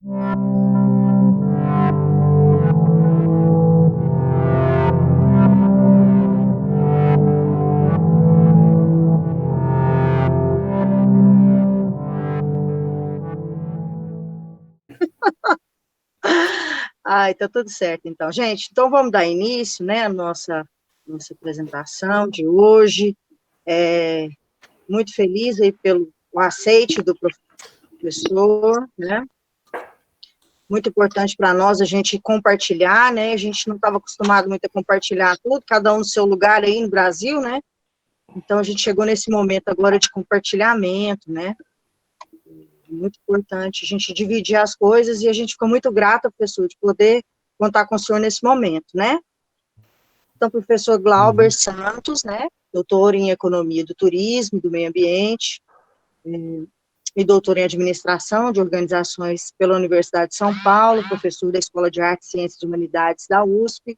Ai, tá tudo certo, então. Gente, então vamos dar início, né, à nossa apresentação de hoje. Muito feliz aí pelo o aceite do professor, né? Muito importante para nós a gente compartilhar, né? A gente não estava acostumado muito a compartilhar tudo, cada um no seu lugar aí no Brasil, né? Então a gente chegou nesse momento agora de compartilhamento, né? Muito importante a gente dividir as coisas e a gente ficou muito grata, professor, de poder contar com o senhor nesse momento, né? Então, professor Glauber Santos, né? Doutor em Economia do Turismo, do Meio Ambiente, e doutor em Administração de Organizações pela Universidade de São Paulo, professor da Escola de Artes, Ciências e Humanidades da USP,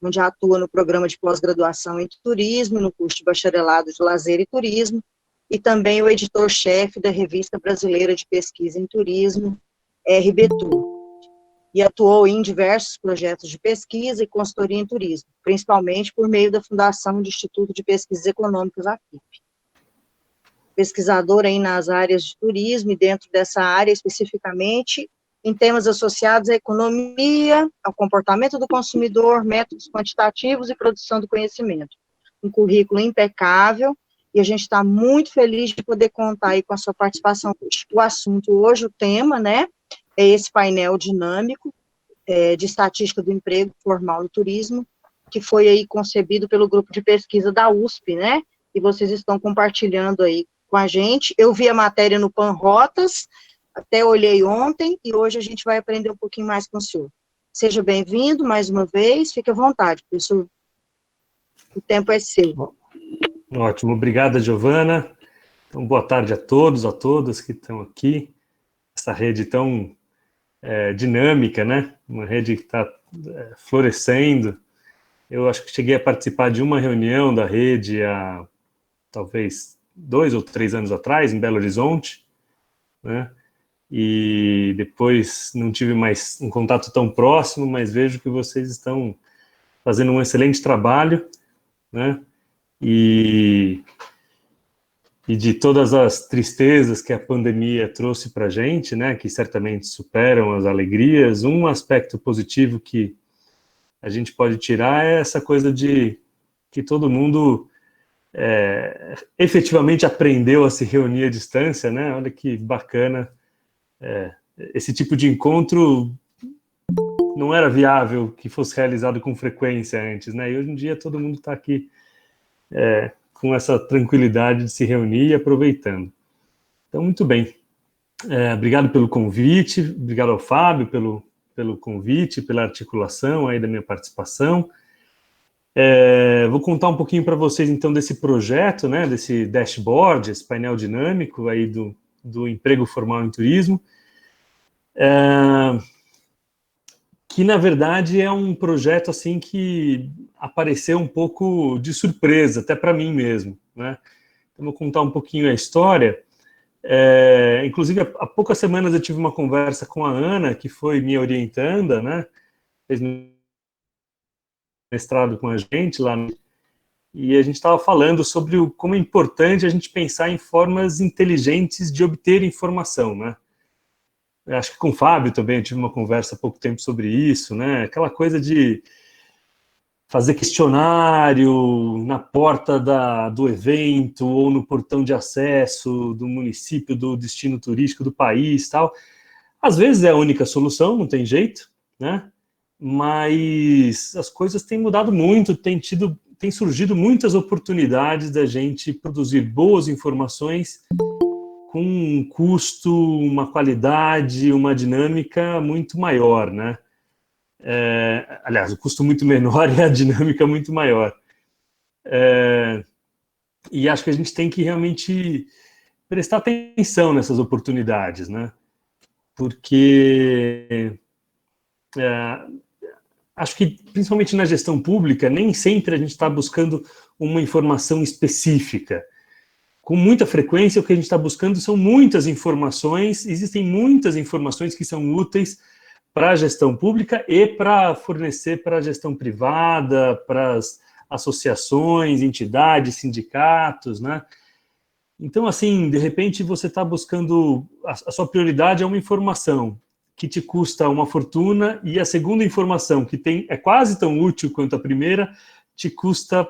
onde atua no programa de pós-graduação em turismo, no curso de bacharelado de lazer e turismo, e também o editor-chefe da Revista Brasileira de Pesquisa em Turismo, RBTur, e atuou em diversos projetos de pesquisa e consultoria em turismo, principalmente por meio da fundação do Instituto de Pesquisas Econômicas, AFIP. Pesquisador aí nas áreas de turismo e dentro dessa área especificamente, em temas associados à economia, ao comportamento do consumidor, métodos quantitativos e produção do conhecimento. Um currículo impecável, e a gente está muito feliz de poder contar aí com a sua participação hoje. O assunto hoje, o tema, né, é esse painel dinâmico de estatística do emprego formal no turismo, que foi aí concebido pelo grupo de pesquisa da USP, né, e vocês estão compartilhando aí com a gente. Eu vi a matéria no Panrotas, até olhei ontem, e hoje a gente vai aprender um pouquinho mais com o senhor. Seja bem-vindo mais uma vez, fique à vontade, professor. O tempo é seu. Ótimo, obrigada, Giovana. Então, boa tarde a todos, a todas que estão aqui. Essa rede tão dinâmica, né? Uma rede que está florescendo. Eu acho que cheguei a participar de uma reunião da rede há, talvez, 2 ou 3 anos atrás, em Belo Horizonte, né? E depois não tive mais um contato tão próximo, mas vejo que vocês estão fazendo um excelente trabalho, né? E de todas as tristezas que a pandemia trouxe para a gente, né, que certamente superam as alegrias, um aspecto positivo que a gente pode tirar é essa coisa de que todo mundo efetivamente aprendeu a se reunir à distância, né? Olha que bacana. Esse tipo de encontro não era viável que fosse realizado com frequência antes, né? E hoje em dia todo mundo está aqui com essa tranquilidade de se reunir e aproveitando. Então, muito bem. Obrigado pelo convite, obrigado ao Fábio pelo convite, pela articulação aí da minha participação. Vou contar um pouquinho para vocês, então, desse projeto, né, desse dashboard, esse painel dinâmico aí do emprego formal em turismo, que, na verdade, é um projeto, assim, que apareceu um pouco de surpresa, até para mim mesmo, né? Então, vou contar um pouquinho a história. Inclusive, há poucas semanas eu tive uma conversa com a Ana, que foi minha orientanda, né? Fez mestrado com a gente lá, e a gente estava falando sobre como é importante a gente pensar em formas inteligentes de obter informação, né? Eu acho que com o Fábio também eu tive uma conversa há pouco tempo sobre isso, né? Aquela coisa de fazer questionário na porta do evento ou no portão de acesso do município, do destino turístico do país, tal. Às vezes é a única solução, não tem jeito, né? Mas as coisas têm mudado muito, tem surgido muitas oportunidades da gente produzir boas informações com um custo, uma qualidade, uma dinâmica muito maior, né? Aliás, o custo muito menor e a dinâmica muito maior. E acho que a gente tem que realmente prestar atenção nessas oportunidades, né? Porque acho que, principalmente na gestão pública, nem sempre a gente está buscando uma informação específica. com muita frequência, o que a gente está buscando são muitas informações, existem muitas informações que são úteis para a gestão pública e para fornecer para a gestão privada, para as associações, entidades, sindicatos, né? Então, assim, de repente você está buscando, a sua prioridade é uma informação que te custa uma fortuna e a segunda informação, que é quase tão útil quanto a primeira, te custa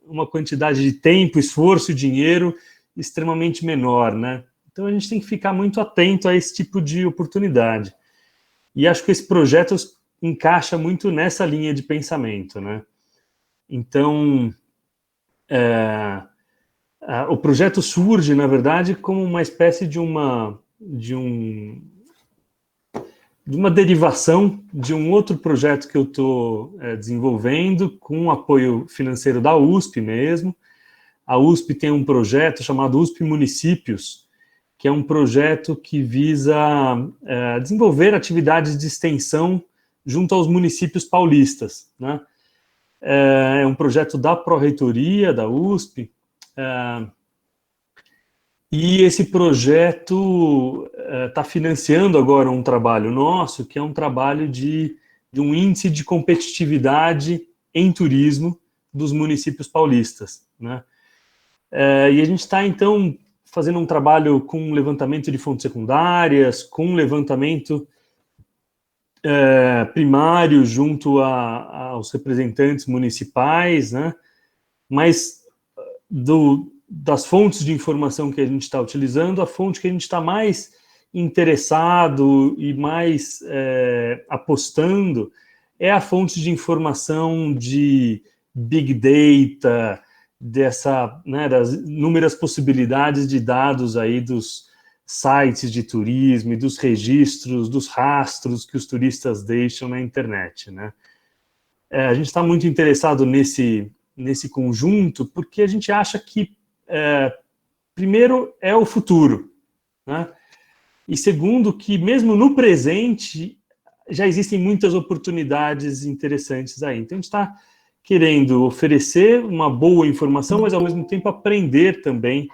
uma quantidade de tempo, esforço e dinheiro extremamente menor, né? Então, a gente tem que ficar muito atento a esse tipo de oportunidade. E acho que esse projeto encaixa muito nessa linha de pensamento, né? Então, o projeto surge, na verdade, como uma espécie de uma derivação de um outro projeto que eu estou desenvolvendo, com o apoio financeiro da USP mesmo. A USP tem um projeto chamado USP Municípios, que é um projeto que visa desenvolver atividades de extensão junto aos municípios paulistas, né? É um projeto da Pró-Reitoria, da USP, e esse projeto está financiando agora um trabalho nosso, que é um trabalho de um índice de competitividade em turismo dos municípios paulistas, né? E a gente está, então, fazendo um trabalho com levantamento de fontes secundárias, com levantamento primário junto aos representantes municipais, né? Mas das fontes de informação que a gente está utilizando, a fonte que a gente está mais interessado e mais apostando é a fonte de informação de Big Data, das inúmeras possibilidades de dados aí dos sites de turismo e dos registros, dos rastros que os turistas deixam na internet, né? A gente está muito interessado nesse conjunto porque a gente acha que primeiro, é o futuro, né? E segundo, que mesmo no presente já existem muitas oportunidades interessantes aí. Então, a gente está querendo oferecer uma boa informação, mas, ao mesmo tempo, aprender também,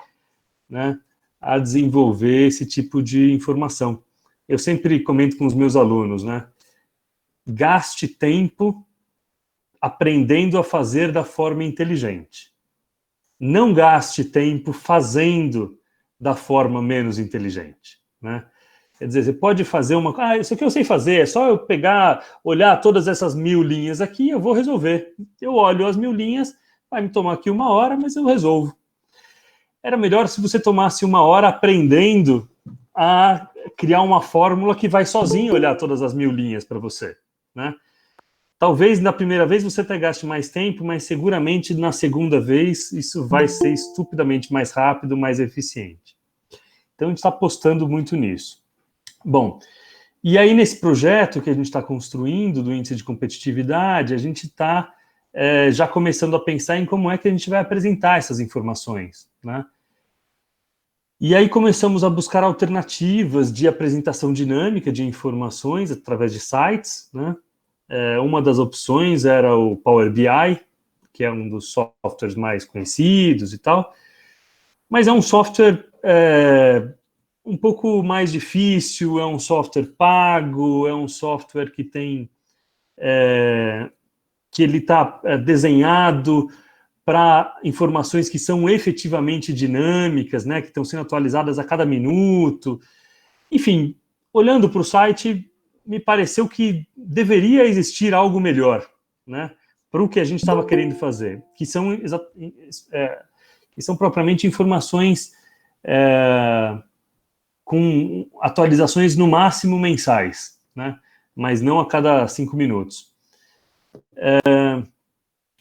né, a desenvolver esse tipo de informação. Eu sempre comento com os meus alunos, né? Gaste tempo aprendendo a fazer da forma inteligente. Não gaste tempo fazendo da forma menos inteligente, né? Quer dizer, você pode fazer isso aqui eu sei fazer, é só eu pegar, olhar todas essas 1000 linhas aqui, eu vou resolver. Eu olho as 1000 linhas, vai me tomar aqui 1 hora, mas eu resolvo. Era melhor se você tomasse 1 hora aprendendo a criar uma fórmula que vai sozinho olhar todas as 1000 linhas para você, né? Talvez na primeira vez você até gaste mais tempo, mas seguramente na segunda vez isso vai ser estupidamente mais rápido, mais eficiente. Então a gente está apostando muito nisso. Bom, e aí nesse projeto que a gente está construindo do índice de competitividade, a gente está já começando a pensar em como é que a gente vai apresentar essas informações, né? E aí começamos a buscar alternativas de apresentação dinâmica de informações através de sites, né? Uma das opções era o Power BI, que é um dos softwares mais conhecidos e tal, mas é um software um pouco mais difícil, é um software pago, é um software que tem que ele está desenhado para informações que são efetivamente dinâmicas, né, que estão sendo atualizadas a cada minuto. Enfim, olhando para o site, me pareceu que deveria existir algo melhor, né, para o que a gente estava querendo fazer, que são propriamente informações com atualizações no máximo mensais, né, mas não a cada 5 minutos.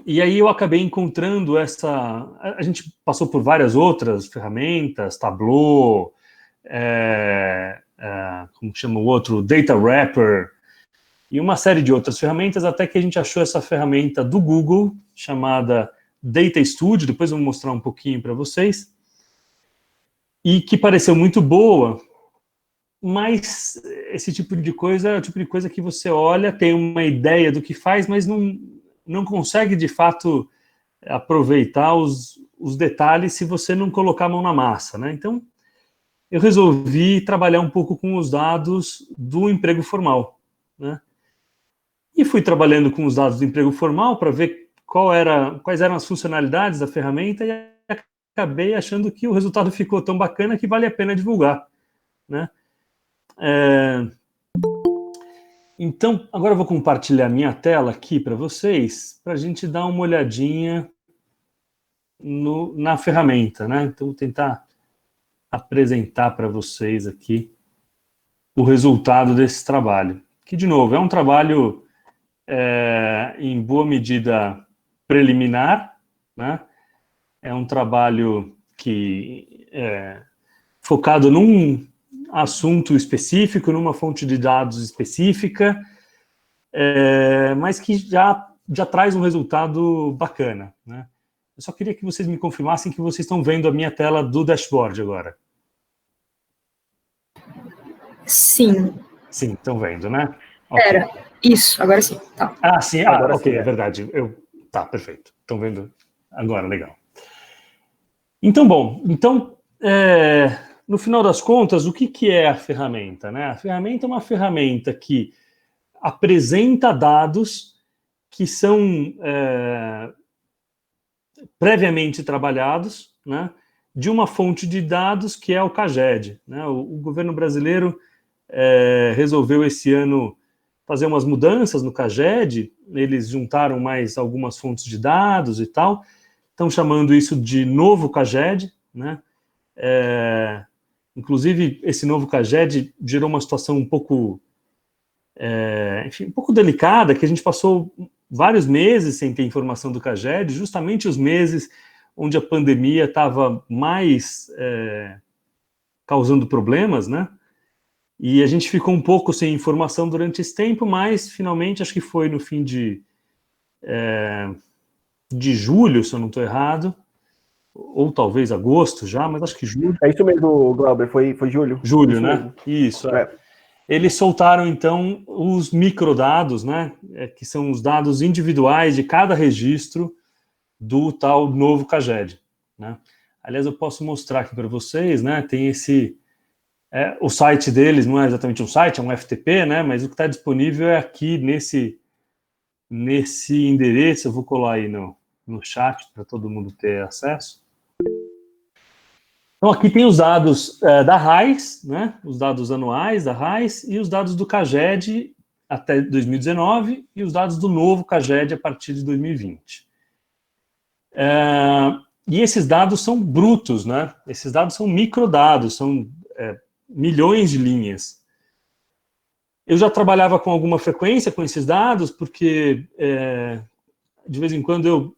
E aí eu acabei encontrando a gente passou por várias outras ferramentas, Tableau, como chama o outro, Data Wrapper, e uma série de outras ferramentas, até que a gente achou essa ferramenta do Google, chamada Data Studio, depois eu vou mostrar um pouquinho para vocês, e que pareceu muito boa, mas esse tipo de coisa é o tipo de coisa que você olha, tem uma ideia do que faz, mas não consegue, de fato, aproveitar os detalhes se você não colocar a mão na massa, né? Então, eu resolvi trabalhar um pouco com os dados do emprego formal, né? E fui trabalhando com os dados do emprego formal para ver quais eram as funcionalidades da ferramenta e acabei achando que o resultado ficou tão bacana que vale a pena divulgar, né? Então, agora eu vou compartilhar minha tela aqui para vocês, para a gente dar uma olhadinha na ferramenta, né? Então, vou tentar apresentar para vocês aqui o resultado desse trabalho. Que, de novo, é um trabalho em boa medida preliminar, né? É um trabalho que é focado num assunto específico, numa fonte de dados específica, mas que já traz um resultado bacana, né? Eu só queria que vocês me confirmassem que vocês estão vendo a minha tela do dashboard agora. Sim. Sim, estão vendo, né? Pera, isso, agora sim. Tá. Ah, sim, Agora ok, sim, é verdade. Tá, perfeito. Estão vendo agora, legal. Então, bom, no final das contas, o que é a ferramenta, né? A ferramenta é uma ferramenta que apresenta dados que são previamente trabalhados, né, de uma fonte de dados que é o CAGED, né? O governo brasileiro resolveu esse ano fazer umas mudanças no CAGED, eles juntaram mais algumas fontes de dados e tal, estão chamando isso de novo CAGED, né? Inclusive, esse novo CAGED gerou uma situação um pouco, enfim, um pouco delicada, que a gente passou vários meses sem ter informação do CAGED, justamente os meses onde a pandemia estava mais causando problemas, né? E a gente ficou um pouco sem informação durante esse tempo, mas finalmente, acho que foi no fim de julho, se eu não estou errado, ou talvez agosto já, mas acho que julho. É isso mesmo, Glauber, foi julho. Julho, isso né? Mesmo. Isso, Eles soltaram, então, os microdados, né? Que são os dados individuais de cada registro do tal novo CAGED, né? Aliás, eu posso mostrar aqui para vocês, né? Tem o site deles não é exatamente um site, é um FTP, né? Mas o que está disponível é aqui nesse endereço. Eu vou colar aí no chat para todo mundo ter acesso. Então, aqui tem os dados da RAIS, né? Os dados anuais da RAIS e os dados do CAGED até 2019 e os dados do novo CAGED a partir de 2020. E esses dados são brutos, né? Esses dados são microdados, são milhões de linhas. Eu já trabalhava com alguma frequência com esses dados, porque de vez em quando eu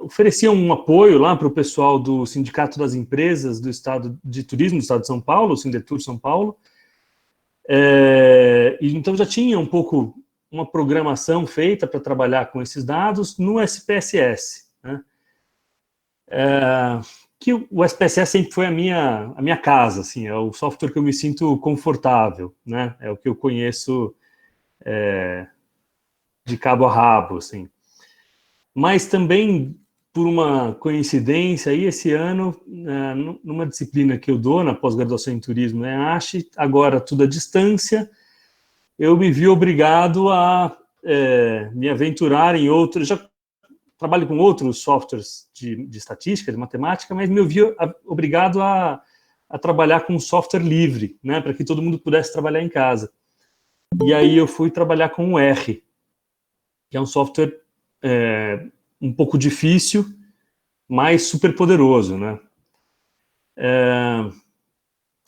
oferecia um apoio lá para o pessoal do Sindicato das Empresas do Estado de Turismo do Estado de São Paulo, o Sindetur São Paulo, e então já tinha um pouco uma programação feita para trabalhar com esses dados no SPSS, né? Que o SPSS sempre foi a minha casa, assim, é o software que eu me sinto confortável, né? É o que eu conheço de cabo a rabo, assim. Mas também, por uma coincidência, aí esse ano, numa disciplina que eu dou na pós-graduação em turismo, né, agora tudo à distância, eu me vi obrigado a me aventurar em outros. Já trabalho com outros softwares de estatística, de matemática, mas me vi obrigado a trabalhar com software livre, né, para que todo mundo pudesse trabalhar em casa. E aí eu fui trabalhar com o R, que é um software um pouco difícil, mas super poderoso, né?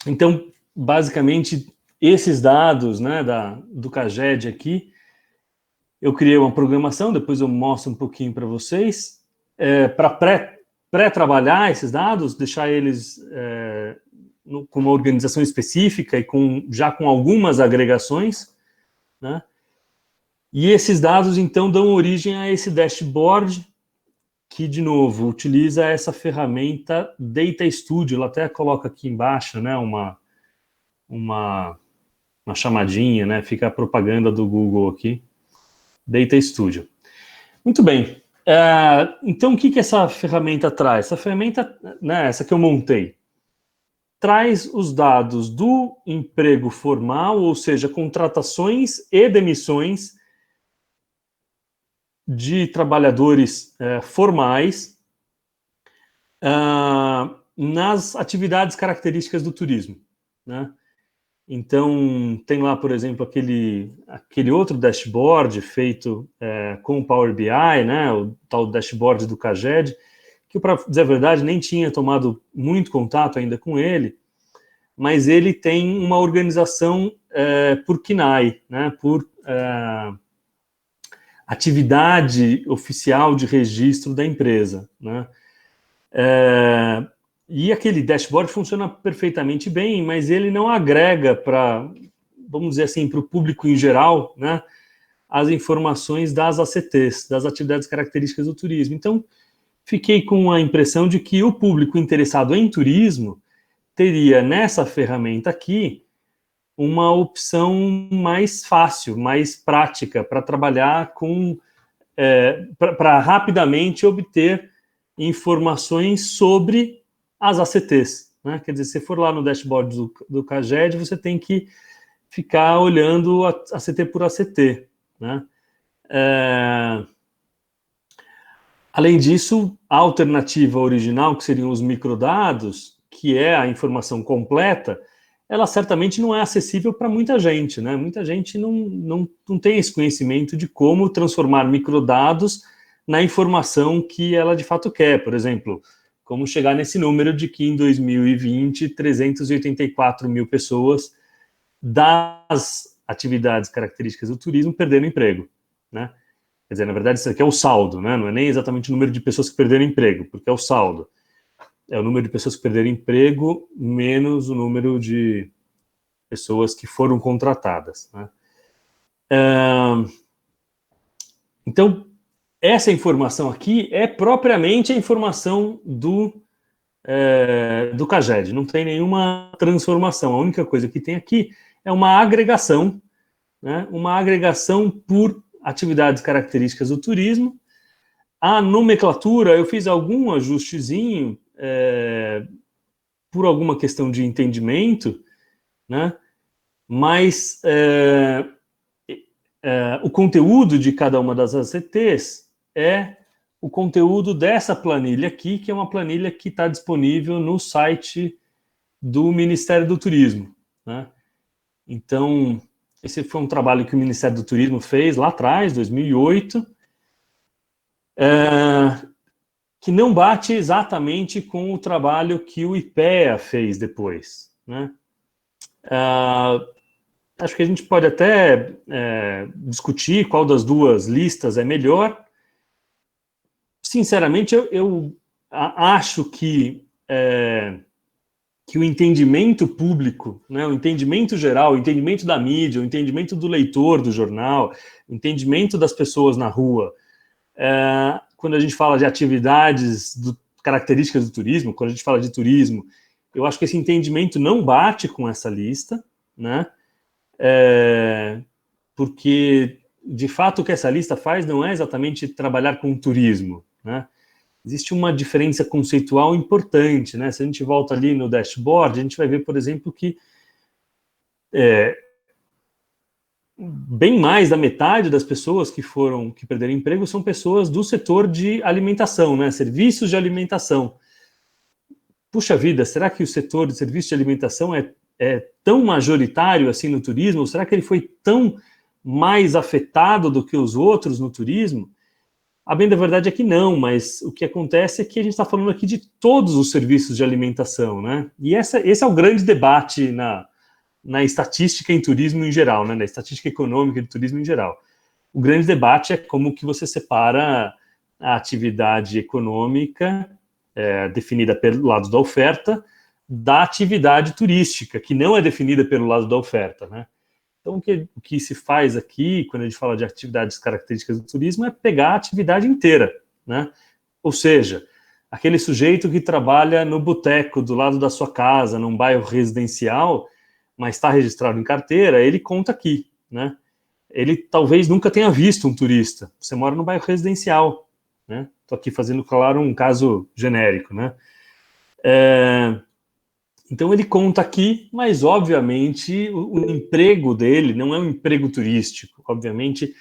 Então, basicamente, esses dados, né, do CAGED aqui, eu criei uma programação, depois eu mostro um pouquinho para vocês, para pré-trabalhar esses dados, deixar eles com uma organização específica e já com algumas agregações, né? E esses dados, então, dão origem a esse dashboard, que, de novo, utiliza essa ferramenta Data Studio. Ela até coloca aqui embaixo, né, uma chamadinha, né, fica a propaganda do Google aqui, Data Studio. Muito bem. Então, o que essa ferramenta traz? Essa ferramenta, né, essa que eu montei, traz os dados do emprego formal, ou seja, contratações e demissões de trabalhadores formais nas atividades características do turismo, né? Então, tem lá, por exemplo, aquele outro dashboard feito com o Power BI, né, o tal dashboard do CAGED, que, para dizer a verdade, nem tinha tomado muito contato ainda com ele, mas ele tem uma organização por KNAI, né, por atividade oficial de registro da empresa, né? E aquele dashboard funciona perfeitamente bem, mas ele não agrega para, vamos dizer assim, para o público em geral, né, as informações das ACTs, das atividades características do turismo. Então, fiquei com a impressão de que o público interessado em turismo teria nessa ferramenta aqui uma opção mais fácil, mais prática para trabalhar com, para rapidamente obter informações sobre as ACTs, né? Quer dizer, se for lá no dashboard do CAGED, você tem que ficar olhando a ACT por ACT, né? Além disso, a alternativa original, que seriam os microdados, que é a informação completa, ela certamente não é acessível para muita gente, né? Muita gente não tem esse conhecimento de como transformar microdados na informação que ela de fato quer. Por exemplo, como chegar nesse número de que em 2020, 384 mil pessoas das atividades características do turismo perderam emprego, né? Quer dizer, na verdade, isso aqui é o saldo, né? Não é nem exatamente o número de pessoas que perderam emprego, porque é o saldo. É o número de pessoas que perderam emprego menos o número de pessoas que foram contratadas, né? Então, essa informação aqui é propriamente a informação do CAGED, não tem nenhuma transformação. A única coisa que tem aqui é uma agregação, né? Uma agregação por atividades características do turismo. A nomenclatura, eu fiz algum ajustezinho por alguma questão de entendimento, né? Mas o conteúdo de cada uma das ACTs é o conteúdo dessa planilha aqui, que é uma planilha que está disponível no site do Ministério do Turismo, né? Então, esse foi um trabalho que o Ministério do Turismo fez lá atrás, 2008, que não bate exatamente com o trabalho que o IPEA fez depois, né? Acho que a gente pode até discutir qual das duas listas é melhor. Sinceramente, eu acho que o entendimento público, né, o entendimento geral, o entendimento da mídia, o entendimento do leitor do jornal, o entendimento das pessoas na rua, quando a gente fala de atividades características do turismo, quando a gente fala de turismo, eu acho que esse entendimento não bate com essa lista, né? Porque, de fato, o que essa lista faz não é exatamente trabalhar com turismo, né? Existe uma diferença conceitual importante, né? Se a gente volta ali no dashboard, a gente vai ver, por exemplo, que bem mais da metade das pessoas que perderam emprego são pessoas do setor de alimentação, né? Serviços de alimentação. Puxa vida, será que o setor de serviços de alimentação é tão majoritário assim no turismo? Ou será que ele foi tão mais afetado do que os outros no turismo? A bem da verdade é que não, mas o que acontece é que a gente está falando aqui de todos os serviços de alimentação, né? E esse é o grande debate na estatística em turismo em geral, né? Na estatística econômica de turismo em geral. O grande debate é como que você separa a atividade econômica, definida pelo lado da oferta, da atividade turística, que não é definida pelo lado da oferta, né? Então, o que se faz aqui, quando a gente fala de atividades características do turismo, é pegar a atividade inteira, né? Ou seja, aquele sujeito que trabalha no boteco do lado da sua casa, num bairro residencial, mas está registrado em carteira, ele conta aqui, né? ele talvez nunca tenha visto um turista. Você mora no bairro residencial, né? Estou aqui fazendo, claro, um caso genérico, né? Então ele conta aqui, mas obviamente o emprego dele não é um emprego turístico. Obviamente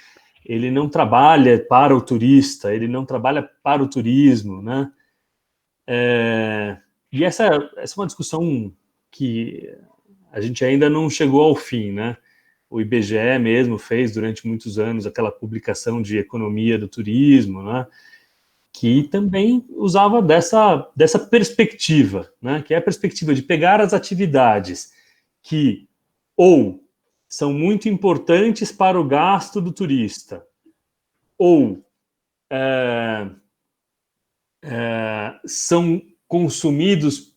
ele não trabalha para o turista, ele não trabalha para o turismo, né? E essa é uma discussão que a gente ainda não chegou ao fim, né? O IBGE mesmo fez durante muitos anos aquela publicação de economia do turismo, né? Que também usava dessa perspectiva, né? Que é a perspectiva de pegar as atividades que ou são muito importantes para o gasto do turista, ou são consumidas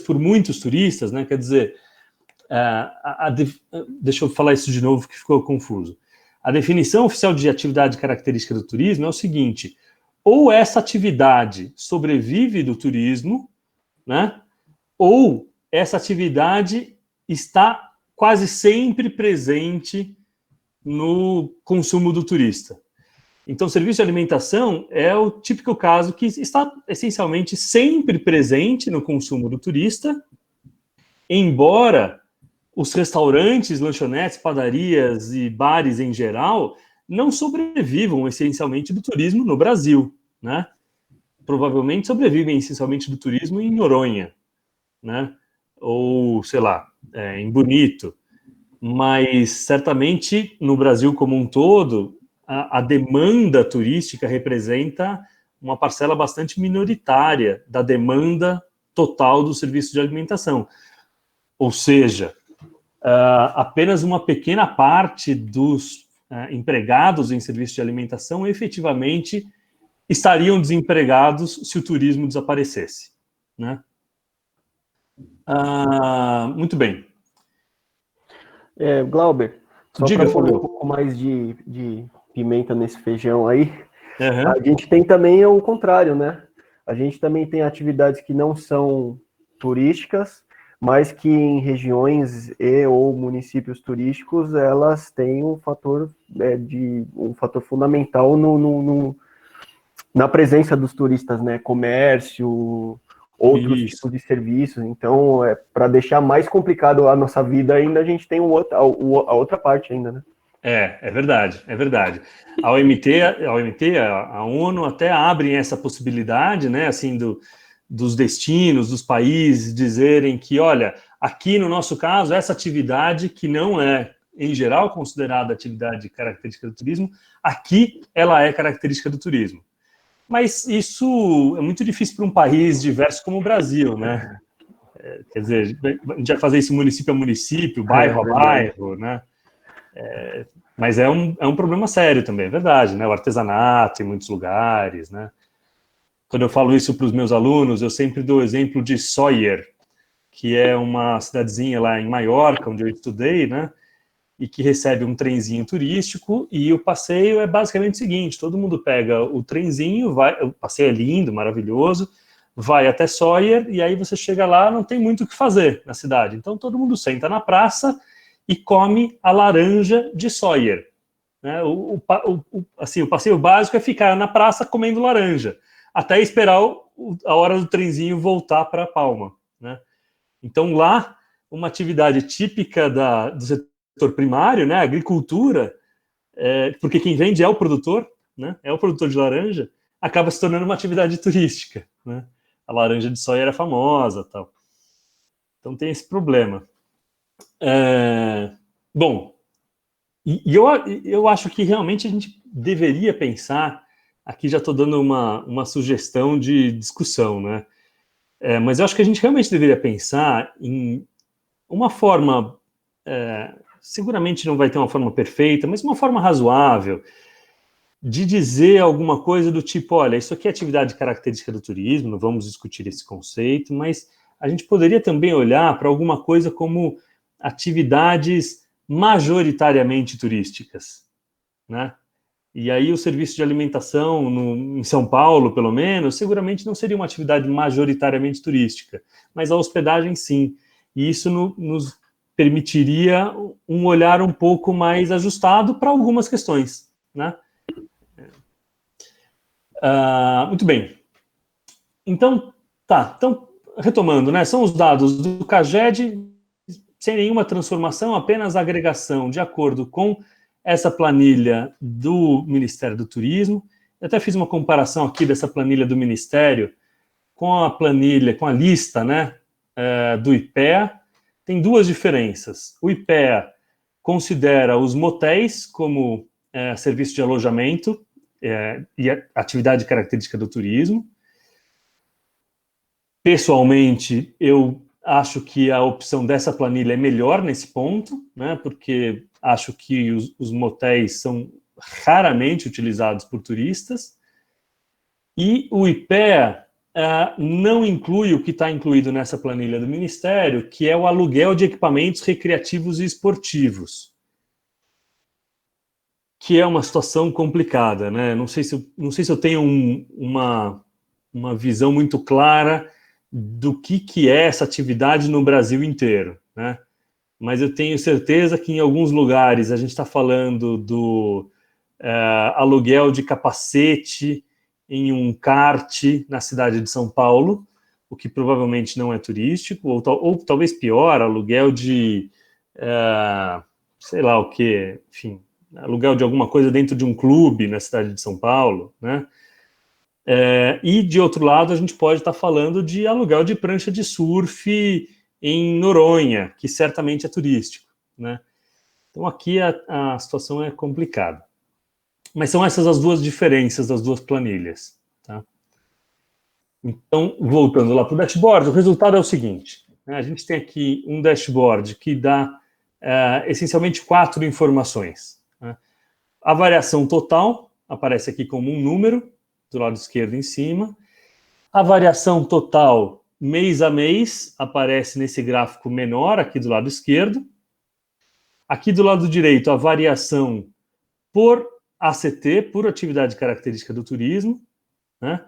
por muitos turistas, né? Quer dizer, deixa eu falar isso de novo que ficou confuso. A definição oficial de atividade característica do turismo é o seguinte: ou essa atividade sobrevive do turismo, né? Ou essa atividade está quase sempre presente no consumo do turista. Então, o serviço de alimentação é o típico caso que está essencialmente sempre presente no consumo do turista, embora os restaurantes, lanchonetes, padarias e bares em geral não sobrevivam essencialmente do turismo no Brasil, né? Provavelmente sobrevivem essencialmente do turismo em Noronha, né? Ou, sei lá, em Bonito. Mas, certamente, no Brasil como um todo, a demanda turística representa uma parcela bastante minoritária da demanda total do serviço de alimentação. Ou seja, apenas uma pequena parte dos empregados em serviço de alimentação efetivamente estariam desempregados se o turismo desaparecesse, né? Muito bem. Glauber, só Diga, para pôr Fabio. um pouco mais de pimenta nesse feijão aí, Uhum. a gente tem também o contrário, né? A gente também tem atividades que não são turísticas, mas que em regiões ou municípios turísticos elas têm um fator fundamental na presença dos turistas, né? Comércio, outros tipos de serviços. Então, para deixar mais complicado a nossa vida ainda, a gente tem a outra parte ainda, né? É verdade, é verdade. A OMT, a ONU até abrem essa possibilidade, né, assim, dos destinos, dos países dizerem que, olha, aqui no nosso caso, essa atividade que não é, em geral, considerada atividade característica do turismo, aqui ela é característica do turismo. Mas isso é muito difícil para um país diverso como o Brasil, né? Quer dizer, a gente vai fazer isso município a município, bairro a bairro, né? Mas é um problema sério também, é verdade, né? O artesanato em muitos lugares, né? Quando eu falo isso para os meus alunos, eu sempre dou o exemplo de Sóller, que é uma cidadezinha lá em Maiorca, onde eu estudei, né? E que recebe um trenzinho turístico, e o passeio é basicamente o seguinte: todo mundo pega o trenzinho, o passeio é lindo, maravilhoso, vai até Sóller, e aí você chega lá, não tem muito o que fazer na cidade. Então todo mundo senta na praça e come a laranja de Sóller. Né? Assim, o passeio básico é ficar na praça comendo laranja, até esperar a hora do trenzinho voltar para Palma. Né? Então lá, uma atividade típica do setor primário, né, agricultura, porque quem vende é o produtor, né, é o produtor de laranja, acaba se tornando uma atividade turística. Né? A laranja de soja era famosa, tal. Então tem esse problema. Bom, e eu acho que realmente a gente deveria pensar, aqui já estou dando uma sugestão de discussão, né? Mas eu acho que a gente realmente deveria pensar em uma forma, seguramente não vai ter uma forma perfeita, mas uma forma razoável de dizer alguma coisa do tipo: olha, isso aqui é atividade característica do turismo, não vamos discutir esse conceito, mas a gente poderia também olhar para alguma coisa como atividades majoritariamente turísticas, né? E aí o serviço de alimentação em São Paulo, pelo menos, seguramente não seria uma atividade majoritariamente turística, mas a hospedagem sim. E isso nos permitiria um olhar um pouco mais ajustado para algumas questões, né? Muito bem. Então, retomando, né? São os dados do CAGED, sem nenhuma transformação, apenas agregação de acordo com essa planilha do Ministério do Turismo. Eu até fiz uma comparação aqui dessa planilha do Ministério com a planilha, com a lista, né, do IPEA. Tem duas diferenças. O IPEA considera os motéis como serviço de alojamento e atividade característica do turismo. Pessoalmente, eu acho que a opção dessa planilha é melhor nesse ponto, né, porque acho que os motéis são raramente utilizados por turistas. E o IPEA não inclui o que está incluído nessa planilha do Ministério, que é o aluguel de equipamentos recreativos e esportivos, que é uma situação complicada, né? Não sei se eu tenho uma visão muito clara do que é essa atividade no Brasil inteiro, né? Mas eu tenho certeza que em alguns lugares a gente está falando do aluguel de capacete em um kart na cidade de São Paulo, o que provavelmente não é turístico, ou talvez pior, aluguel de, sei lá o quê, enfim, aluguel de alguma coisa dentro de um clube na cidade de São Paulo, né? E, de outro lado, a gente pode estar falando de aluguel de prancha de surf em Noronha, que certamente é turístico, né? Então, aqui a situação é complicada. Mas são essas as duas diferenças das duas planilhas, tá? Então, voltando lá para o dashboard, o resultado é o seguinte, né? A gente tem aqui um dashboard que dá essencialmente 4 informações, né? A variação total aparece aqui como um número, do lado esquerdo em cima. A variação total mês a mês aparece nesse gráfico menor aqui do lado esquerdo. Aqui do lado direito, a variação por ACT, por atividade característica do turismo, né?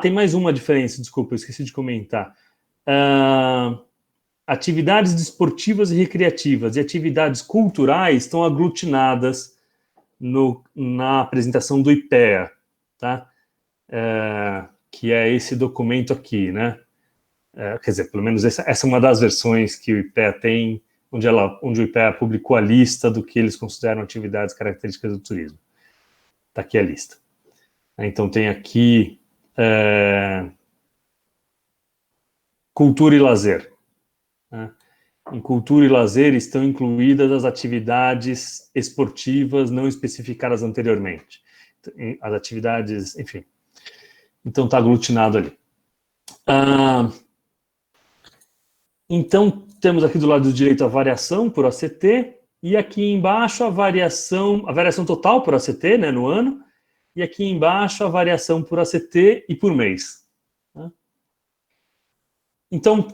Tem mais uma diferença, desculpa, eu esqueci de comentar. Atividades desportivas e recreativas e atividades culturais estão aglutinadas na apresentação do IPEA, tá? Que é esse documento aqui, né? Quer dizer, pelo menos essa é uma das versões que o IPEA tem, onde o IPEA publicou a lista do que eles consideram atividades características do turismo. Está aqui a lista. Então, tem aqui cultura e lazer, né? Em cultura e lazer estão incluídas as atividades esportivas não especificadas anteriormente. As atividades, enfim. Então, está aglutinado ali. Então, temos aqui do lado direito a variação por ACT, e aqui embaixo a variação total por ACT, né, no ano, e aqui embaixo a variação por ACT e por mês, né? Então,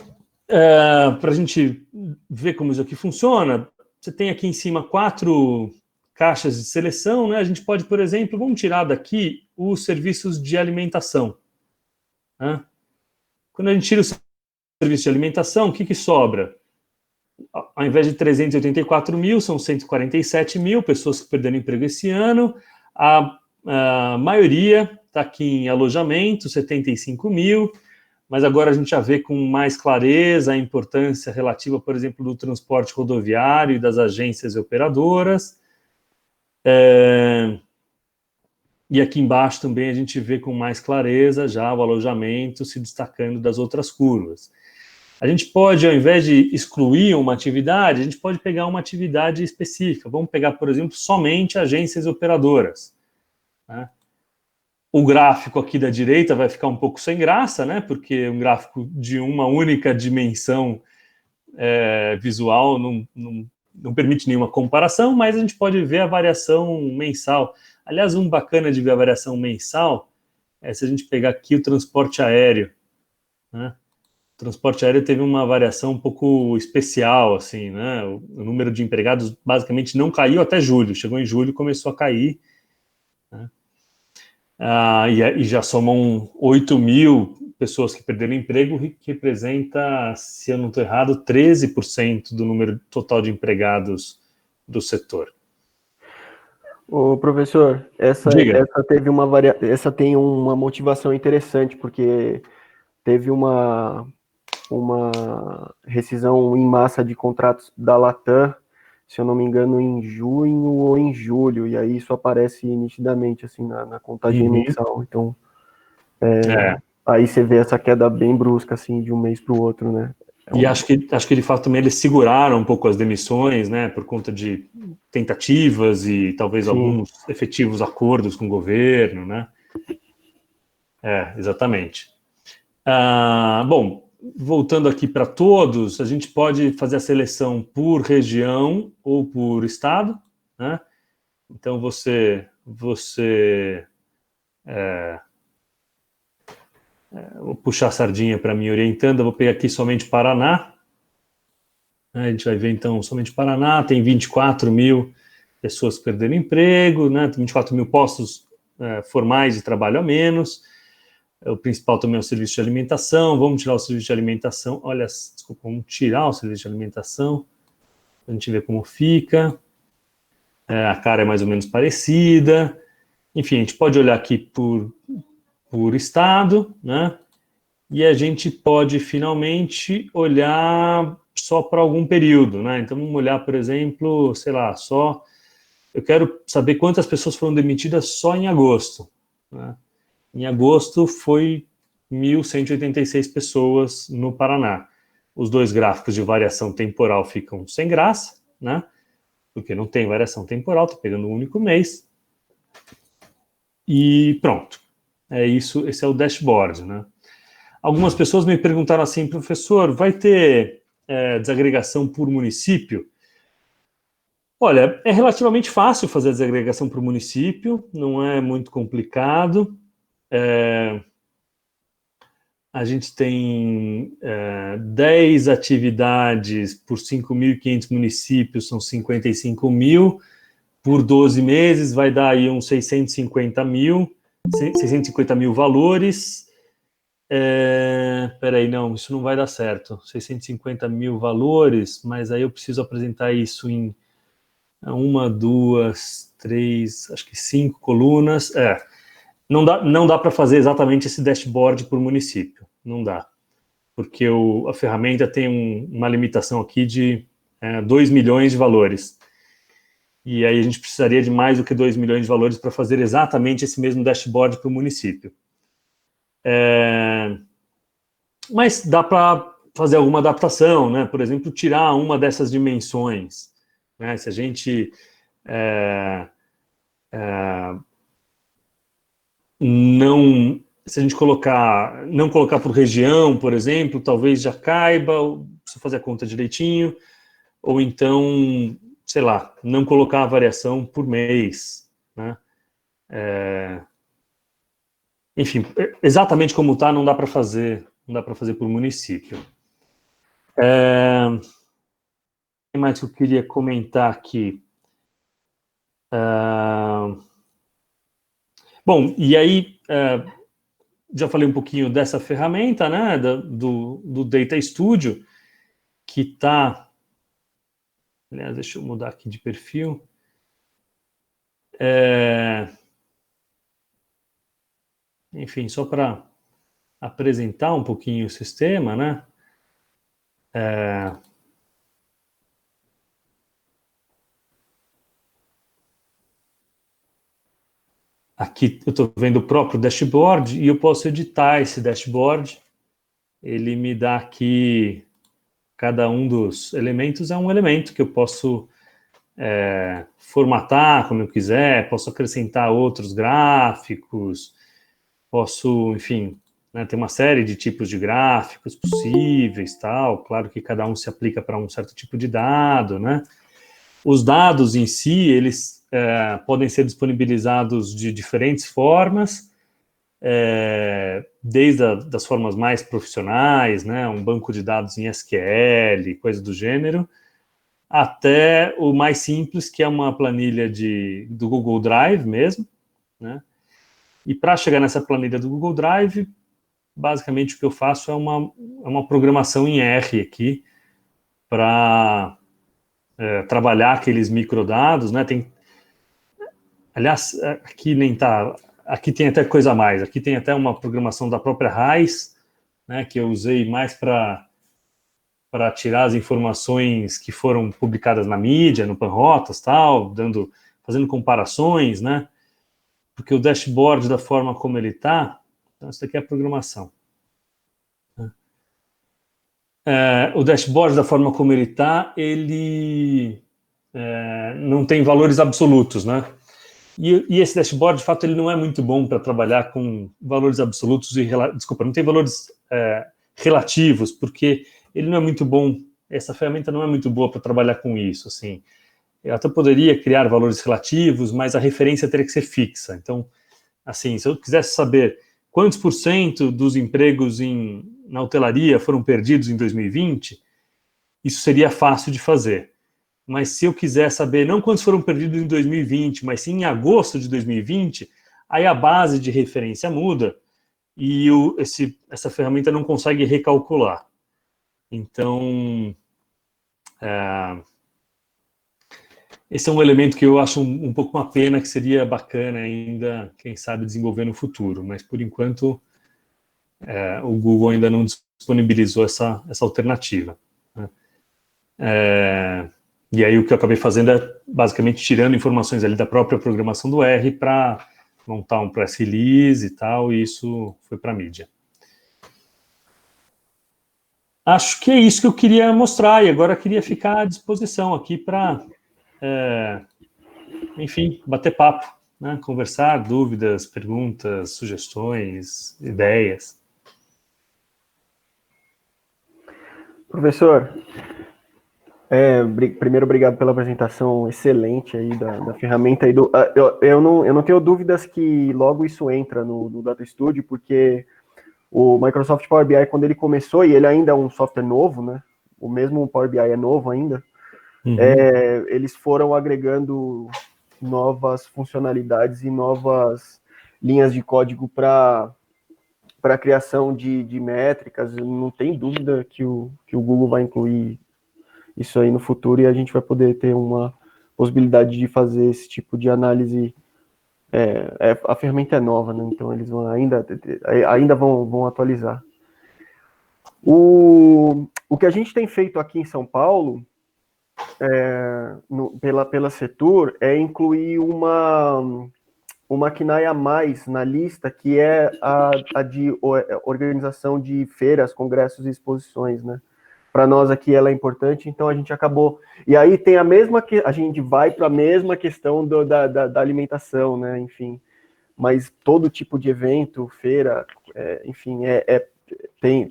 para a gente ver como isso aqui funciona, você tem aqui em cima 4 caixas de seleção, né? A gente pode, por exemplo, vamos tirar daqui os serviços de alimentação, né? Quando a gente tira o serviço de alimentação, o que sobra? Ao invés de 384 mil, são 147 mil pessoas que perderam emprego esse ano. A maioria está aqui em alojamento, 75 mil, mas agora a gente já vê com mais clareza a importância relativa, por exemplo, do transporte rodoviário e das agências e operadoras. E aqui embaixo também a gente vê com mais clareza já o alojamento se destacando das outras curvas. A gente pode, ao invés de excluir uma atividade, a gente pode pegar uma atividade específica. Vamos pegar, por exemplo, somente agências e operadoras, né? O gráfico aqui da direita vai ficar um pouco sem graça, né? Porque um gráfico de uma única dimensão visual não permite nenhuma comparação, mas a gente pode ver a variação mensal. Aliás, um bacana de ver a variação mensal é se a gente pegar aqui o transporte aéreo, né? O transporte aéreo teve uma variação um pouco especial, assim, né? O número de empregados basicamente não caiu até julho. Chegou em julho e começou a cair, né? e já somam 8 mil pessoas que perderam emprego, que representa, se eu não estou errado, 13% do número total de empregados do setor. Ô, professor, essa tem uma motivação interessante, porque teve uma rescisão em massa de contratos da Latam, se eu não me engano, em junho ou em julho, e aí isso aparece nitidamente assim na contagem mensal. Então, aí você vê essa queda bem brusca assim de um mês para o outro, né? E acho que de fato também eles seguraram um pouco as demissões, né, por conta de tentativas e talvez alguns efetivos acordos com o governo, né? Exatamente. Bom, voltando aqui para todos, a gente pode fazer a seleção por região ou por estado, né? Então vou puxar a sardinha para mim orientando, eu vou pegar aqui somente Paraná. A gente vai ver então somente Paraná, tem 24 mil pessoas que perderam emprego, né? Tem 24 mil postos formais de trabalho a menos. O principal também é o serviço de alimentação. Vamos tirar o serviço de alimentação. Olha, desculpa, vamos tirar o serviço de alimentação. A gente vê como fica. A cara é mais ou menos parecida. Enfim, a gente pode olhar aqui por estado, né? E a gente pode finalmente olhar só para algum período, né? Então vamos olhar, por exemplo, sei lá, eu quero saber quantas pessoas foram demitidas só em agosto, né? Em agosto foi 1.186 pessoas no Paraná. Os dois gráficos de variação temporal ficam sem graça, né? Porque não tem variação temporal, estou pegando um único mês. E pronto. É isso, esse é o dashboard, né? Algumas pessoas me perguntaram assim, professor, vai ter desagregação por município? Olha, é relativamente fácil fazer a desagregação por município, não é muito complicado. A gente tem 10 atividades por 5.500 municípios, são 55 mil. Por 12 meses vai dar aí uns 650 mil valores. Peraí, não, isso não vai dar certo. 650 mil valores, mas aí eu preciso apresentar isso em 1, 2, 3, acho que 5 colunas. Não dá para fazer exatamente esse dashboard por município. Não dá. Porque a ferramenta tem uma limitação aqui de 2 milhões de valores. E aí a gente precisaria de mais do que 2 milhões de valores para fazer exatamente esse mesmo dashboard para o município. Mas dá para fazer alguma adaptação, né? Por exemplo, tirar uma dessas dimensões, né? Se a gente não colocar por região, por exemplo, talvez já caiba, se fazer a conta direitinho, ou então, sei lá, não colocar a variação por mês, né? Enfim, exatamente como está, não dá para fazer por município. O que mais que eu queria comentar aqui? Bom, e aí, já falei um pouquinho dessa ferramenta, né, do Data Studio, que está... Aliás, deixa eu mudar aqui de perfil. Enfim, só para apresentar um pouquinho o sistema, né? Aqui eu estou vendo o próprio dashboard e eu posso editar esse dashboard. Ele me dá aqui, cada um dos elementos é um elemento que eu posso formatar como eu quiser, posso acrescentar outros gráficos, posso, enfim, né, ter uma série de tipos de gráficos possíveis, tal. Claro que cada um se aplica para um certo tipo de dado, né? Os dados em si, eles podem ser disponibilizados de diferentes formas, desde das formas mais profissionais, né, um banco de dados em SQL, coisa do gênero, até o mais simples, que é uma planilha do Google Drive mesmo, né? E para chegar nessa planilha do Google Drive, basicamente o que eu faço é uma programação em R aqui para trabalhar aqueles microdados, né? Aliás, aqui nem tá. Aqui tem até coisa a mais. Aqui tem até uma programação da própria RAIS, né? Que eu usei mais para tirar as informações que foram publicadas na mídia, no Panrotas, tal, fazendo comparações, né? Porque o dashboard, da forma como ele está, então, isso daqui é a programação. O dashboard, da forma como ele está, ele não tem valores absolutos, né? E esse dashboard, de fato, ele não é muito bom para trabalhar com valores absolutos desculpa, não tem valores relativos, porque ele não é muito bom, essa ferramenta não é muito boa para trabalhar com isso, assim. Eu até poderia criar valores relativos, mas a referência teria que ser fixa. Então, assim, se eu quisesse saber quantos % dos empregos na hotelaria foram perdidos em 2020, isso seria fácil de fazer. Mas se eu quiser saber não quantos foram perdidos em 2020, mas sim em agosto de 2020, aí a base de referência muda e essa ferramenta não consegue recalcular. Então, esse é um elemento que eu acho um pouco uma pena, que seria bacana ainda, quem sabe, desenvolver no futuro. Mas, por enquanto, o Google ainda não disponibilizou essa alternativa. Né? E aí o que eu acabei fazendo é, basicamente, tirando informações ali da própria programação do R para montar um press release e tal, e isso foi para a mídia. Acho que é isso que eu queria mostrar, e agora eu queria ficar à disposição aqui para, enfim, bater papo, né? Conversar, dúvidas, perguntas, sugestões, ideias. Professor, primeiro, obrigado pela apresentação excelente aí da ferramenta. Eu não tenho dúvidas que logo isso entra no Data Studio, porque o Microsoft Power BI, quando ele começou, e ele ainda é um software novo, né? O mesmo Power BI é novo ainda, eles foram agregando novas funcionalidades e novas linhas de código para a criação de métricas. Não tem dúvida que o Google vai incluir isso aí no futuro e a gente vai poder ter uma possibilidade de fazer esse tipo de análise. A ferramenta é nova, né? Então eles vão ainda vão atualizar. O que a gente tem feito aqui em São Paulo, pela Setur, é incluir uma KNAI a mais na lista, que é a de organização de feiras, congressos e exposições, né? Para nós aqui ela é importante, então a gente acabou... E aí tem a gente vai para a mesma questão da alimentação, né? Enfim, mas todo tipo de evento, feira, enfim,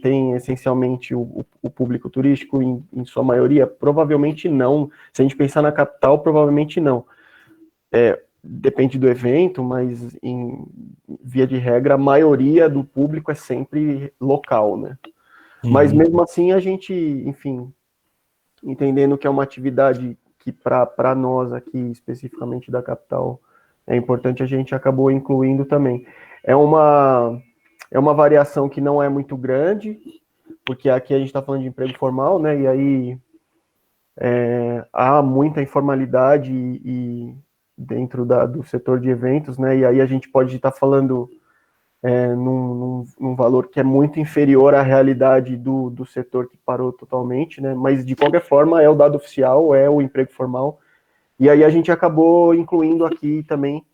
tem essencialmente o público turístico em sua maioria? Provavelmente não. Se a gente pensar na capital, provavelmente não. Depende do evento, mas em via de regra, a maioria do público é sempre local, né? Mas mesmo assim, a gente, enfim, entendendo que é uma atividade que para nós aqui, especificamente da capital, é importante, a gente acabou incluindo também. É uma variação que não é muito grande, porque aqui a gente está falando de emprego formal, né? E aí há muita informalidade dentro do setor de eventos, né? E aí a gente pode estar falando num valor que é muito inferior à realidade do setor que parou totalmente, né? Mas de qualquer forma é o dado oficial, é o emprego formal. E aí a gente acabou incluindo aqui também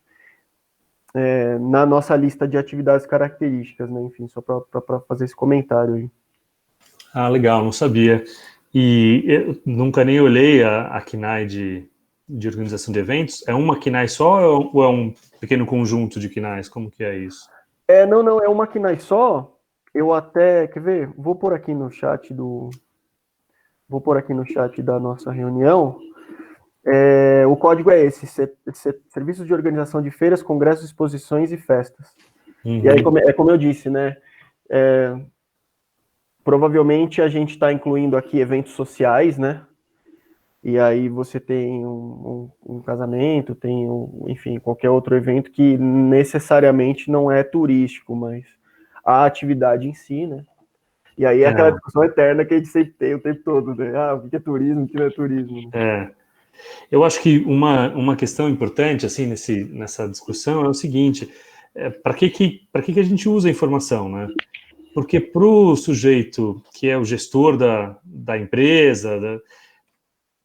na nossa lista de atividades características, né? Enfim, só para fazer esse comentário aí. Ah, legal, não sabia. E eu nunca nem olhei a KNAI de organização de eventos. É uma KNAI só ou é um pequeno conjunto de KNAIs? Como que é isso? Não, é uma KNAI só. Eu até, quer ver? Vou pôr aqui no chat da nossa reunião. O código é esse: Serviços de Organização de Feiras, Congressos, Exposições e Festas. E aí, como eu disse, né? Provavelmente a gente está incluindo aqui eventos sociais, né? e aí você tem um casamento, tem, enfim, qualquer outro evento que necessariamente não é turístico, mas a atividade em si, né? E aí é aquela discussão eterna que a gente sempre tem o tempo todo, né? O que é turismo, o que não é turismo? Eu acho que uma questão importante, assim, nessa discussão é o seguinte, para que a gente usa a informação, né? Porque para o sujeito que é o gestor da empresa,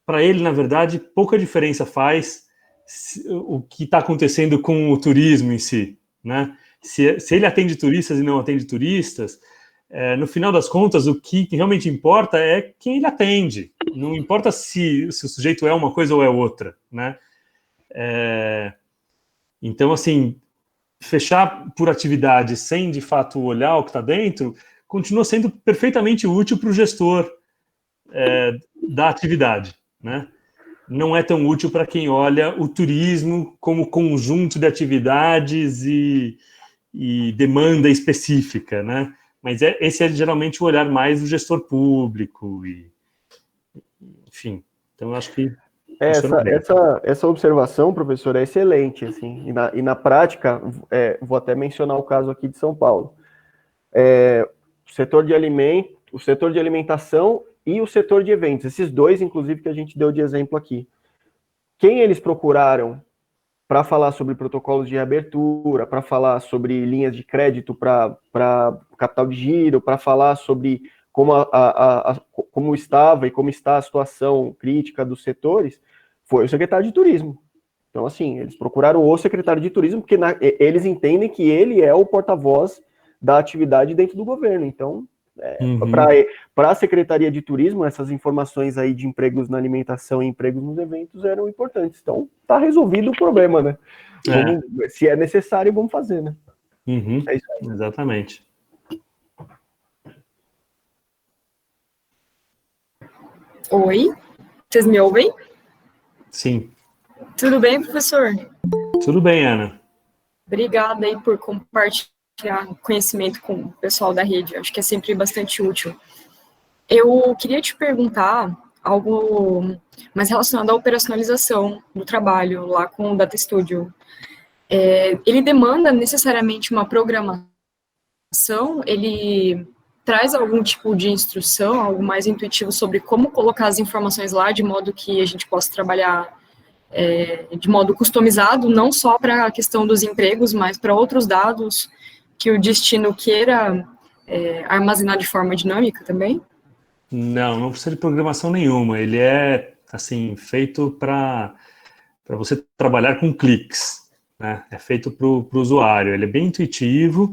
para ele, na verdade, pouca diferença faz o que está acontecendo com o turismo em si, né? Se ele atende turistas e não atende turistas, no final das contas, o que realmente importa é quem ele atende. Não importa se o sujeito é uma coisa ou é outra, né? Então, assim, fechar por atividade sem, de fato, olhar o que está dentro, continua sendo perfeitamente útil para o gestor da atividade, né? Não é tão útil para quem olha o turismo como conjunto de atividades e demanda específica, né? Mas esse é geralmente o olhar mais do gestor público, enfim. Então, eu acho que essa observação, professor, é excelente, assim, e na prática, vou até mencionar o caso aqui de São Paulo. O setor de alimentação e o setor de eventos, esses dois, inclusive, que a gente deu de exemplo aqui. Quem eles procuraram para falar sobre protocolos de reabertura, para falar sobre linhas de crédito para capital de giro, para falar sobre como estava e como está a situação crítica dos setores, foi o secretário de Turismo. Então, assim, eles procuraram o secretário de Turismo, porque eles entendem que ele é o porta-voz da atividade dentro do governo. Então, para a Secretaria de Turismo, essas informações aí de empregos na alimentação e empregos nos eventos eram importantes. Então, está resolvido o problema, né? Se é necessário, vamos fazer, né? É isso aí. Exatamente. Oi, vocês me ouvem? Sim. Tudo bem, professor? Tudo bem, Ana. Obrigada aí por compartilhar conhecimento com o pessoal da rede. Acho que é sempre bastante útil. Eu queria te perguntar algo mais relacionado à operacionalização do trabalho lá com o Data Studio. Ele demanda necessariamente uma programação? Ele traz algum tipo de instrução, algo mais intuitivo sobre como colocar as informações lá de modo que a gente possa trabalhar de modo customizado, não só para a questão dos empregos, mas para outros dados que o destino queira armazenar de forma dinâmica também? Não precisa de programação nenhuma. Ele é, assim, feito para você trabalhar com cliques, né? É feito para o usuário. Ele é bem intuitivo.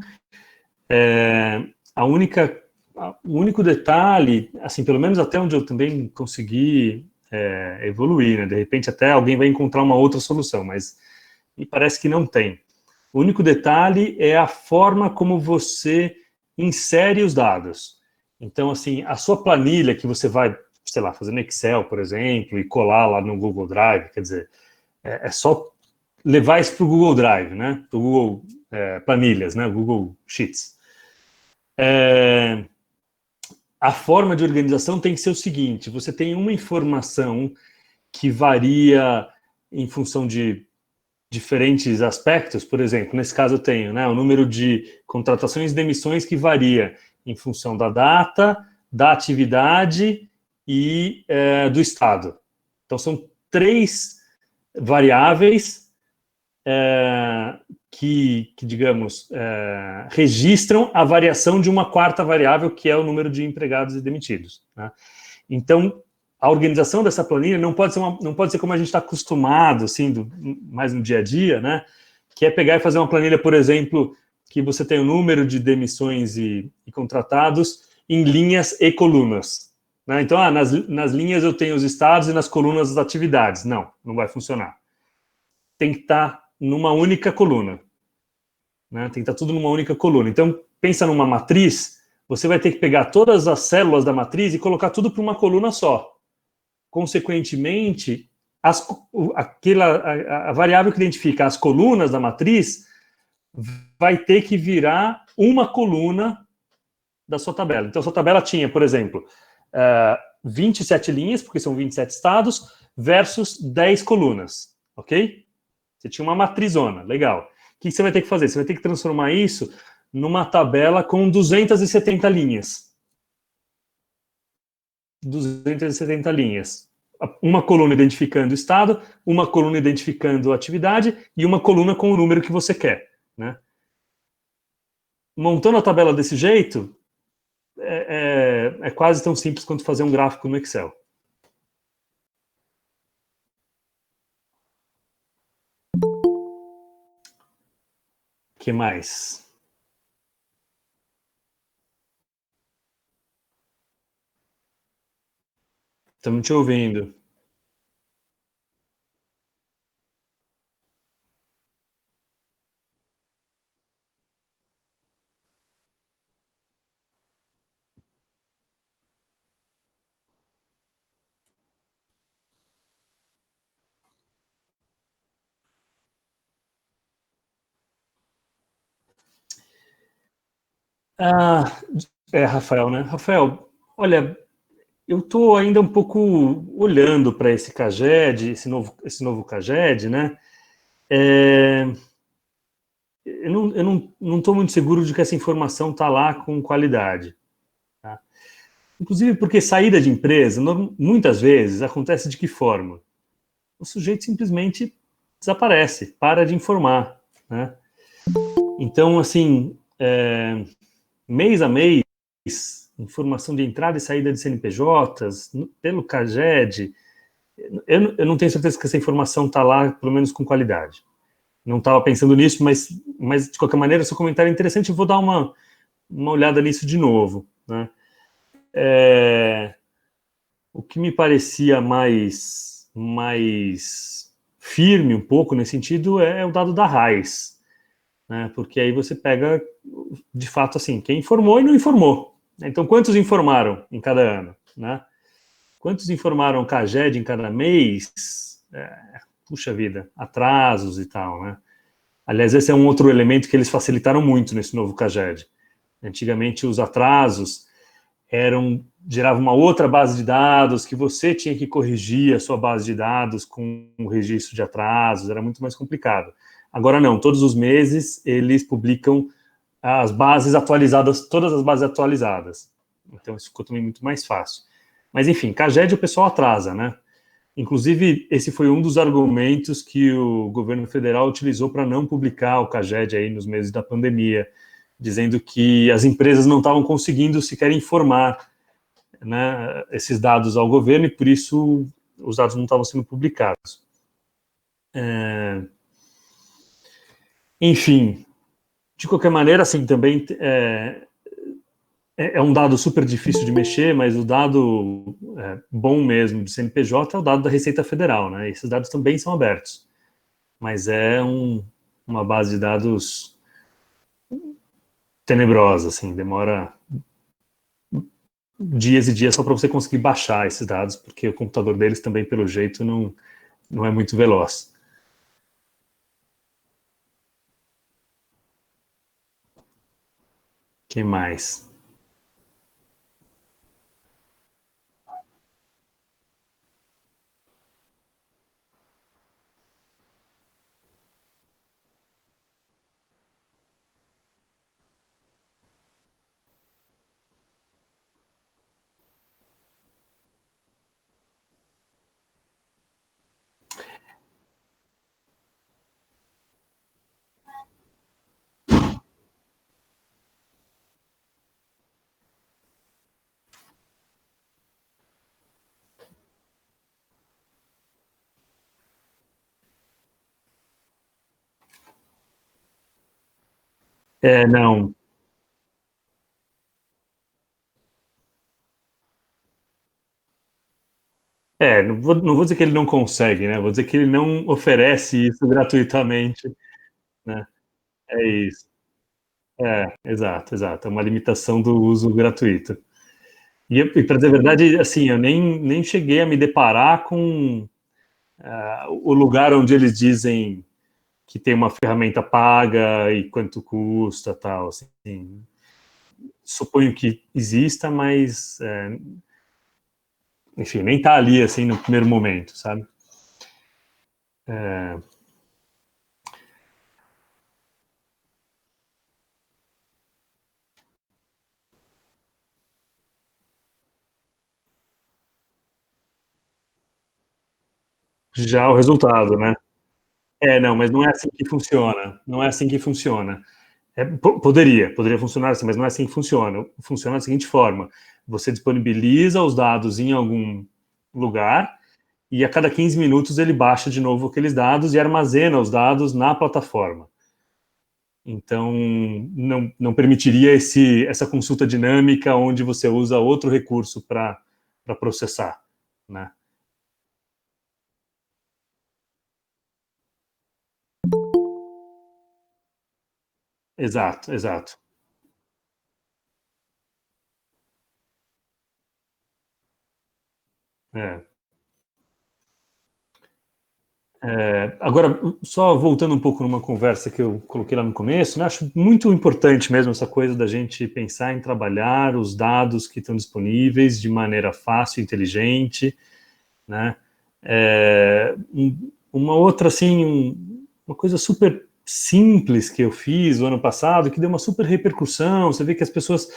O único detalhe, assim, pelo menos até onde eu também consegui evoluir, né? De repente até alguém vai encontrar uma outra solução, mas me parece que não tem. O único detalhe é a forma como você insere os dados. Então, assim, a sua planilha que você vai, sei lá, fazer no Excel, por exemplo, e colar lá no Google Drive, quer dizer, é só levar isso para o Google Drive, né? Para o Google Planilhas, né? Google Sheets. A forma de organização tem que ser o seguinte: você tem uma informação que varia em função de diferentes aspectos. Por exemplo, nesse caso eu tenho, né, o número de contratações e demissões que varia em função da data, da atividade e do estado. Então, são 3 variáveis que digamos, registram a variação de uma 4ª variável, que é o número de empregados e demitidos, né? Então, a organização dessa planilha não pode ser como a gente está acostumado, assim, mais no dia a dia, né? Que é pegar e fazer uma planilha, por exemplo, que você tem o número de demissões e contratados em linhas e colunas, né? Então, nas linhas eu tenho os estados e nas colunas as atividades. Não vai funcionar. Tem que estar numa única coluna, né? Tem que estar tudo numa única coluna. Então, pensa numa matriz, você vai ter que pegar todas as células da matriz e colocar tudo para uma coluna só. Consequentemente, a variável que identifica as colunas da matriz vai ter que virar uma coluna da sua tabela. Então, a sua tabela tinha, por exemplo, 27 linhas, porque são 27 estados, versus 10 colunas, ok? Você tinha uma matrizona, legal. O que você vai ter que fazer? Você vai ter que transformar isso numa tabela com 270 linhas. 270 linhas. Uma coluna identificando o estado, uma coluna identificando a atividade e uma coluna com o número que você quer, né? Montando a tabela desse jeito, é quase tão simples quanto fazer um gráfico no Excel. O que mais? Estamos te ouvindo. Rafael, né? Rafael, olha, eu estou ainda um pouco olhando para esse CAGED, esse novo CAGED, né? Eu não estou muito seguro de que essa informação está lá com qualidade. Tá? Inclusive porque saída de empresa, muitas vezes, acontece de que forma? O sujeito simplesmente desaparece, para de informar, né? Então, assim, mês a mês, informação de entrada e saída de CNPJs, pelo CAGED, eu não tenho certeza que essa informação está lá, pelo menos com qualidade. Não estava pensando nisso, mas de qualquer maneira, seu comentário é interessante, eu vou dar uma olhada nisso de novo, né? O que me parecia mais firme um pouco nesse sentido é o dado da RAIS, né? Porque aí você pega, de fato, assim, quem informou e não informou. Então, quantos informaram em cada ano, né? Quantos informaram CAGED em cada mês? Puxa vida, atrasos e tal, né? Aliás, esse é um outro elemento que eles facilitaram muito nesse novo CAGED. Antigamente, os atrasos geravam uma outra base de dados, que você tinha que corrigir a sua base de dados com o registro de atrasos, era muito mais complicado. Agora não, todos os meses eles publicam as bases atualizadas, todas as bases atualizadas. Então isso ficou também muito mais fácil. Mas enfim, CAGED o pessoal atrasa, né? Inclusive, esse foi um dos argumentos que o governo federal utilizou para não publicar o CAGED aí nos meses da pandemia, dizendo que as empresas não estavam conseguindo sequer informar, né, esses dados ao governo e, por isso, os dados não estavam sendo publicados. Enfim, de qualquer maneira, assim, também é um dado super difícil de mexer, mas o dado bom mesmo de CNPJ é o dado da Receita Federal, né? Esses dados também são abertos, mas é uma base de dados tenebrosa, assim, demora dias e dias só para você conseguir baixar esses dados, porque o computador deles também, pelo jeito, não é muito veloz. Que mais? Não. Não vou dizer que ele não consegue, né? Vou dizer que ele não oferece isso gratuitamente, né? É isso. Exato. É uma limitação do uso gratuito. E para dizer a verdade, assim, eu nem cheguei a me deparar com o lugar onde eles dizem que tem uma ferramenta paga e quanto custa, tal. Assim, suponho que exista, mas enfim, nem está ali, assim, no primeiro momento, sabe? Já o resultado, né? Não, mas não é assim que funciona. Não é assim que funciona. Poderia funcionar assim, mas não é assim que funciona. Funciona da seguinte forma: você disponibiliza os dados em algum lugar e a cada 15 minutos ele baixa de novo aqueles dados e armazena os dados na plataforma. Então, não permitiria essa consulta dinâmica onde você usa outro recurso para processar, né? Exato, exato. É. Agora, só voltando um pouco numa conversa que eu coloquei lá no começo, né, acho muito importante mesmo essa coisa da gente pensar em trabalhar os dados que estão disponíveis de maneira fácil e inteligente, né? Uma outra, assim, uma coisa super simples que eu fiz o ano passado, que deu uma super repercussão, você vê que as pessoas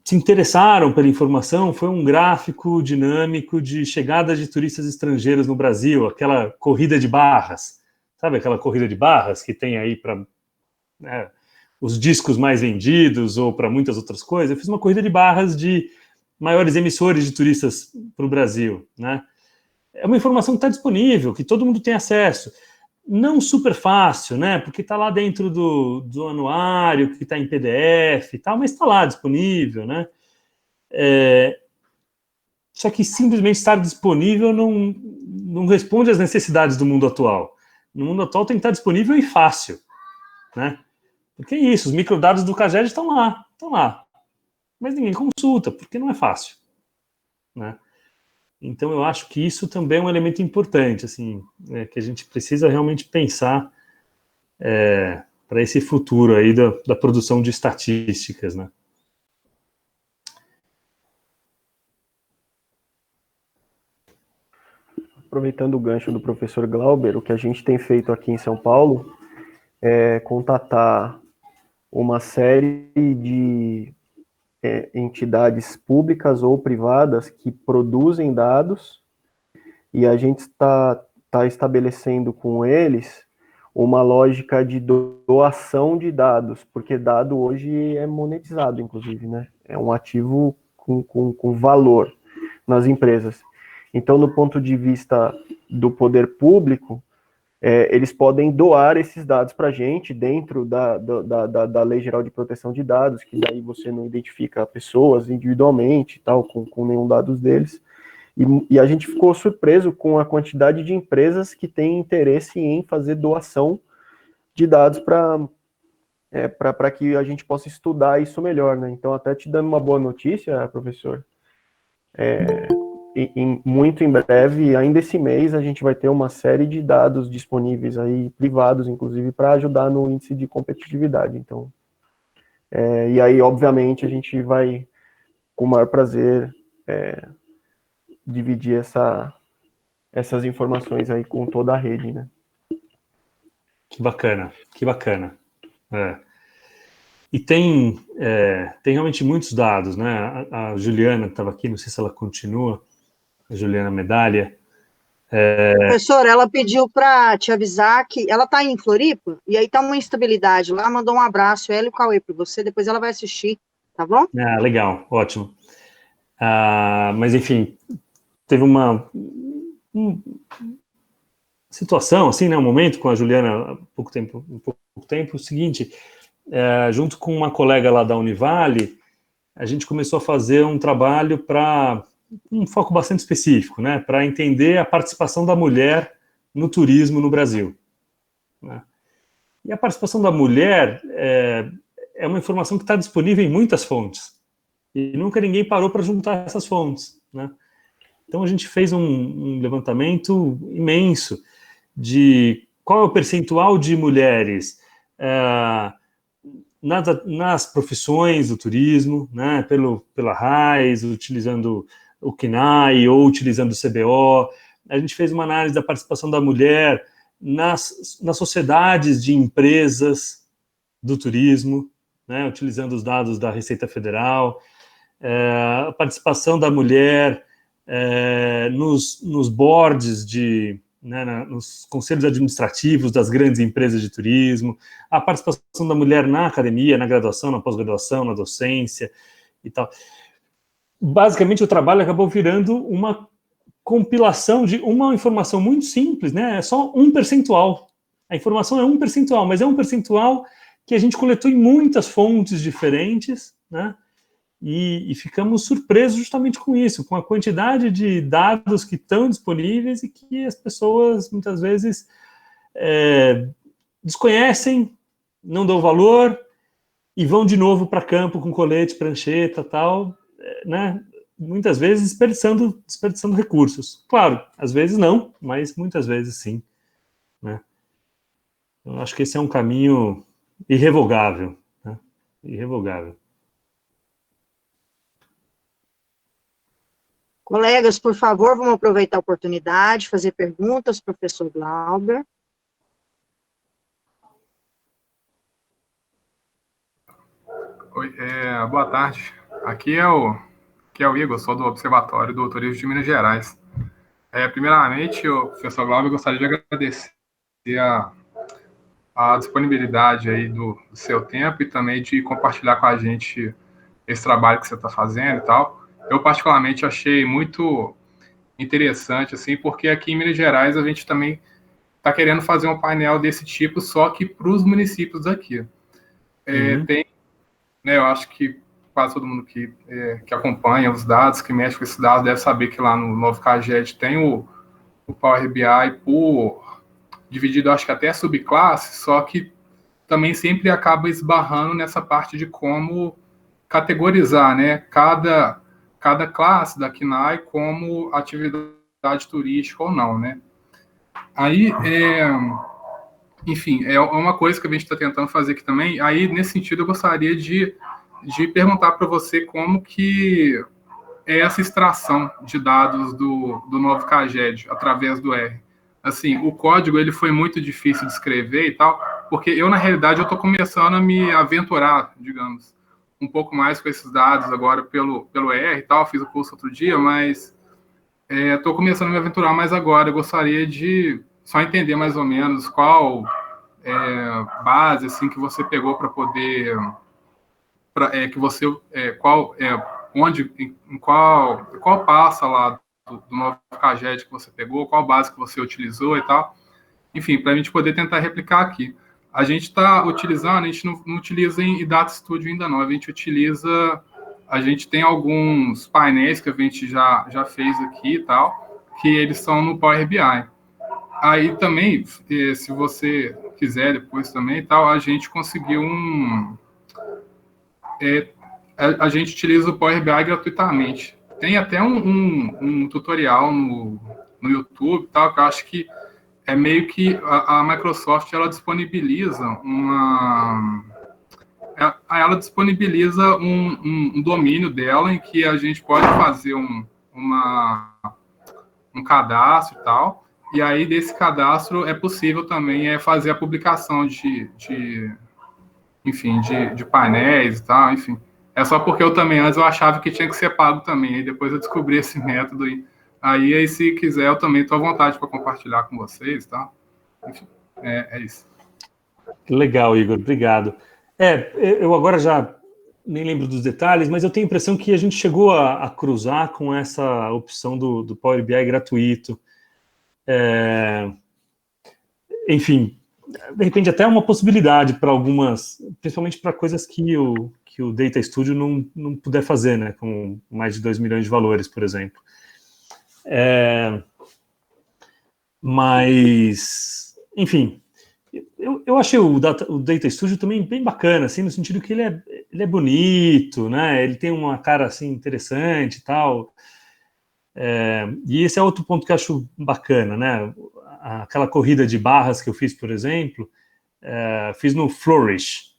se interessaram pela informação, foi um gráfico dinâmico de chegada de turistas estrangeiros no Brasil, aquela corrida de barras, sabe aquela corrida de barras que tem aí para, né, os discos mais vendidos ou para muitas outras coisas. Eu fiz uma corrida de barras de maiores emissores de turistas para o Brasil, né? É uma informação que está disponível, que todo mundo tem acesso. Não super fácil, né? Porque está lá dentro do anuário, que está em PDF e tal, mas está lá disponível, né? Só que simplesmente estar disponível não responde às necessidades do mundo atual. No mundo atual tem que estar disponível e fácil, né? Porque é isso, os microdados do CAGED estão lá. Mas ninguém consulta, porque não é fácil, né? Então, eu acho que isso também é um elemento importante, assim, que a gente precisa realmente pensar para esse futuro aí da produção de estatísticas, né? Aproveitando o gancho do professor Glauber, o que a gente tem feito aqui em São Paulo é contatar uma série de entidades públicas ou privadas que produzem dados, e a gente está estabelecendo com eles uma lógica de doação de dados, porque dado hoje é monetizado, inclusive, né? É um ativo com valor nas empresas. Então, do ponto de vista do poder público, eles podem doar esses dados para a gente dentro da Lei Geral de Proteção de Dados, que daí você não identifica pessoas individualmente, tal, com nenhum dados deles. E a gente ficou surpreso com a quantidade de empresas que têm interesse em fazer doação de dados para que a gente possa estudar isso melhor, né? Então, até te dando uma boa notícia, professor, muito em breve, ainda esse mês, a gente vai ter uma série de dados disponíveis aí, privados, inclusive, para ajudar no índice de competitividade. Então, e aí, obviamente, a gente vai, com o maior prazer, dividir essas informações aí com toda a rede, né? Que bacana, que bacana. E tem realmente muitos dados, né? A Juliana estava aqui, não sei se ela continua, a Juliana Medalha. Professora, ela pediu para te avisar que ela está em Floripa, e aí está uma instabilidade lá, mandou um abraço, ela e o Cauê, para você, depois ela vai assistir, tá bom? Legal, ótimo. Mas, enfim, teve uma situação, assim, né, um momento com a Juliana há pouco tempo, o seguinte, junto com uma colega lá da Univale, a gente começou a fazer um trabalho para um foco bastante específico, né, para entender a participação da mulher no turismo no Brasil, né? E a participação da mulher é uma informação que está disponível em muitas fontes, e nunca ninguém parou para juntar essas fontes, né? Então a gente fez um levantamento imenso de qual é o percentual de mulheres nas profissões do turismo, né, pela RAIS, utilizando o CNAE ou utilizando o CBO. A gente fez uma análise da participação da mulher nas sociedades de empresas do turismo, né, utilizando os dados da Receita Federal, a participação da mulher nos boards nos conselhos administrativos das grandes empresas de turismo, a participação da mulher na academia, na graduação, na pós-graduação, na docência e tal. Basicamente, o trabalho acabou virando uma compilação de uma informação muito simples, né? É só um percentual. A informação é um percentual, mas é um percentual que a gente coletou em muitas fontes diferentes, né? E ficamos surpresos justamente com isso, com a quantidade de dados que estão disponíveis e que as pessoas, muitas vezes, desconhecem, não dão valor e vão de novo para campo com colete, prancheta, tal, né? Muitas vezes desperdiçando recursos. Claro, às vezes não, mas muitas vezes sim, né? Eu acho que esse é um caminho irrevogável, né? Irrevogável. Colegas, por favor, vamos aproveitar a oportunidade, fazer perguntas, professor Glauber. Oi, boa tarde. Aqui é o Igor, sou do Observatório do Turismo de Minas Gerais. Primeiramente, professor Glauber, eu gostaria de agradecer a disponibilidade aí do seu tempo e também de compartilhar com a gente esse trabalho que você está fazendo e tal. Eu, particularmente, achei muito interessante, assim, porque aqui em Minas Gerais a gente também está querendo fazer um painel desse tipo, só que para os municípios daqui. Tem, né, eu acho que quase todo mundo que acompanha os dados, que mexe com esses dados, deve saber que lá no novo CAGED tem o Power BI dividido, acho que até subclasse, só que também sempre acaba esbarrando nessa parte de como categorizar, né, cada classe da CNAE como atividade turística ou não, né. Aí, enfim, é uma coisa que a gente está tentando fazer aqui também. Aí, nesse sentido, eu gostaria de perguntar para você como que é essa extração de dados do novo CAGED através do R. Assim, o código ele foi muito difícil de escrever e tal, porque eu, na realidade, eu estou começando a me aventurar, digamos, um pouco mais com esses dados agora pelo R e tal. Fiz o curso outro dia, mas estou começando a me aventurar mais agora. Eu gostaria de só entender mais ou menos qual base assim que você pegou para poder qual passa lá do novo CAGED que você pegou, qual base que você utilizou e tal. Enfim, para a gente poder tentar replicar aqui. A gente está utilizando, a gente não utiliza em Data Studio ainda não, a gente tem alguns painéis que a gente já fez aqui e tal, que eles são no Power BI. Aí também, se você quiser depois também e tal, a gente conseguiu a gente utiliza o Power BI gratuitamente. Tem até um tutorial no YouTube, tal, que eu acho que é meio que a Microsoft ela disponibiliza um domínio dela em que a gente pode fazer um cadastro e tal, e aí desse cadastro é possível também fazer a publicação de painéis e tal, enfim. É só porque eu também, antes eu achava que tinha que ser pago também, e depois eu descobri esse método aí se quiser, eu também estou à vontade para compartilhar com vocês, tá? Enfim, é isso. Legal, Igor, obrigado. Eu agora já nem lembro dos detalhes, mas eu tenho a impressão que a gente chegou a cruzar com essa opção do Power BI gratuito. Enfim, de repente até uma possibilidade para algumas, principalmente para coisas que o Data Studio não puder fazer, né, com mais de 2 milhões de valores, por exemplo. Mas, enfim, eu achei o Data Studio também bem bacana, assim, no sentido que ele é bonito, né, ele tem uma cara, assim, interessante e tal, e esse é outro ponto que eu acho bacana, né, aquela corrida de barras que eu fiz, por exemplo, fiz no Flourish,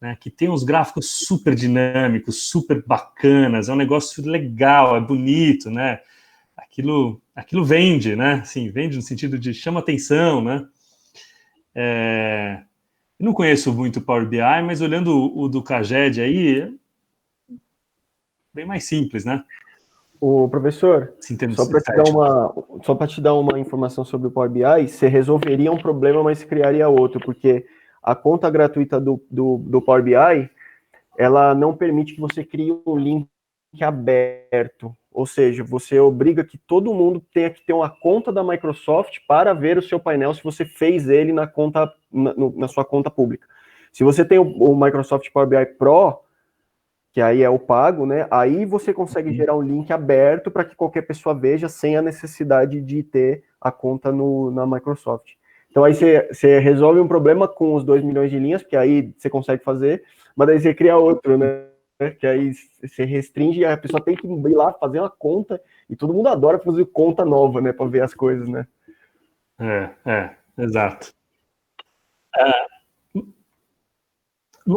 né, que tem uns gráficos super dinâmicos, super bacanas, é um negócio legal, é bonito, né? Aquilo vende, né? Assim, vende no sentido de chama atenção, né? Eu não conheço muito o Power BI, mas olhando o do Caged aí, é bem mais simples, né? O professor, Assim, em termos só para te dar uma informação sobre o Power BI, você resolveria um problema, mas criaria outro, porque a conta gratuita do Power BI, ela não permite que você crie um link aberto, ou seja, você obriga que todo mundo tenha que ter uma conta da Microsoft para ver o seu painel se você fez ele na sua conta pública. Se você tem o Microsoft Power BI Pro, que aí é o pago, né? Aí você consegue gerar um link aberto para que qualquer pessoa veja sem a necessidade de ter a conta na Microsoft. Então aí você resolve um problema com os 2 milhões de linhas, porque aí você consegue fazer, mas aí você cria outro, né? Que aí você restringe e a pessoa tem que ir lá fazer uma conta, e todo mundo adora fazer conta nova, né? Para ver as coisas, né? Exato.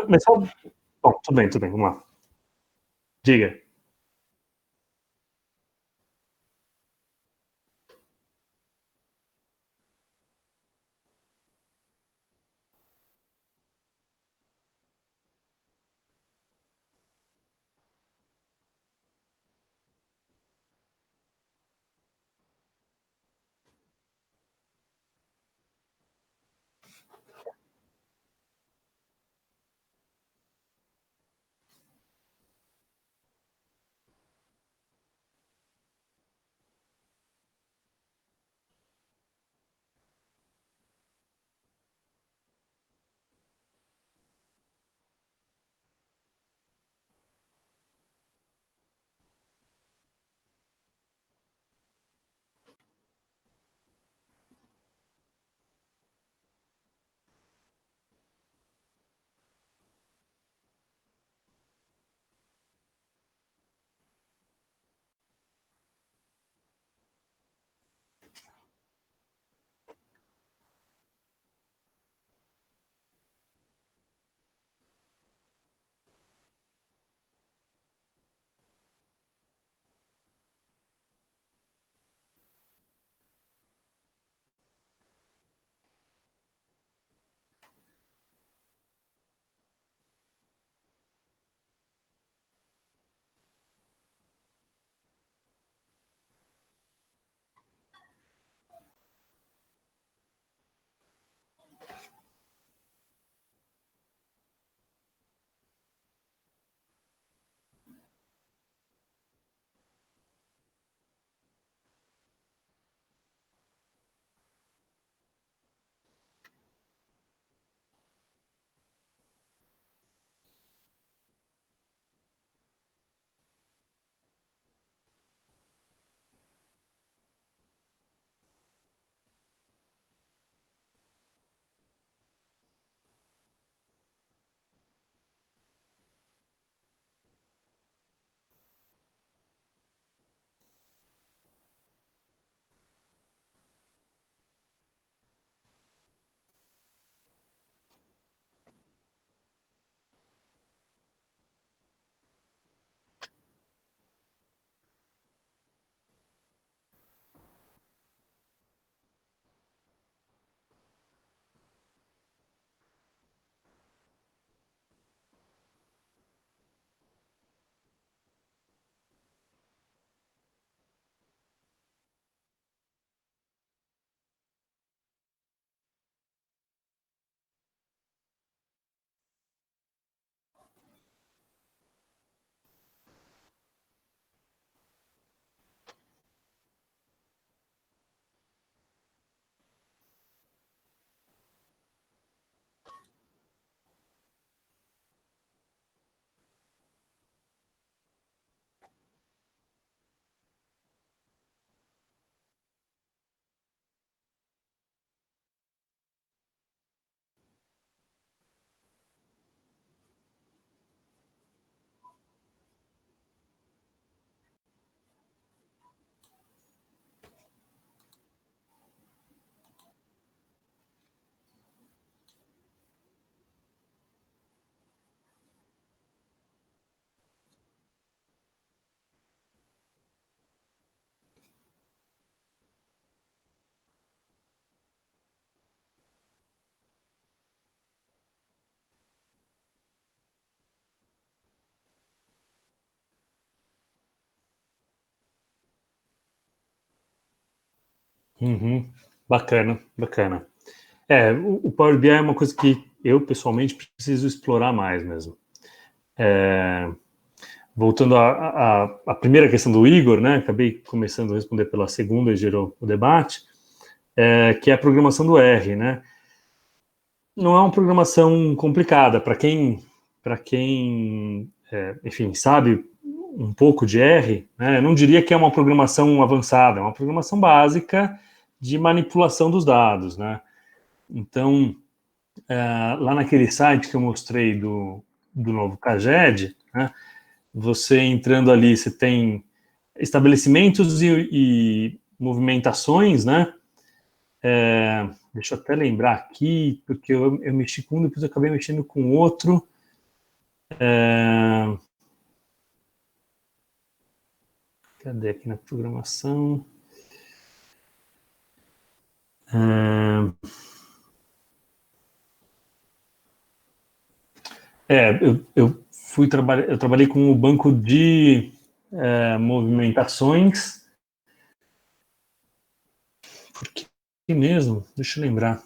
Mas só... Bom, tudo bem, vamos lá. Diga. Uhum. Bacana, bacana. O Power BI é uma coisa que eu, pessoalmente, preciso explorar mais mesmo. Voltando à primeira questão do Igor, né? Acabei começando a responder pela segunda e gerou o debate, que é a programação do R, né? Não é uma programação complicada. Para quem enfim, sabe um pouco de R, né? Eu não diria que é uma programação avançada, é uma programação básica de manipulação dos dados, né? Então, lá naquele site que eu mostrei do novo CAGED, né? Você entrando ali, você tem estabelecimentos e movimentações, né? Deixa eu até lembrar aqui, porque eu mexi com um, depois eu acabei mexendo com outro. Cadê aqui na programação? Eu trabalhei com o banco de movimentações. Por que mesmo? Deixa eu lembrar.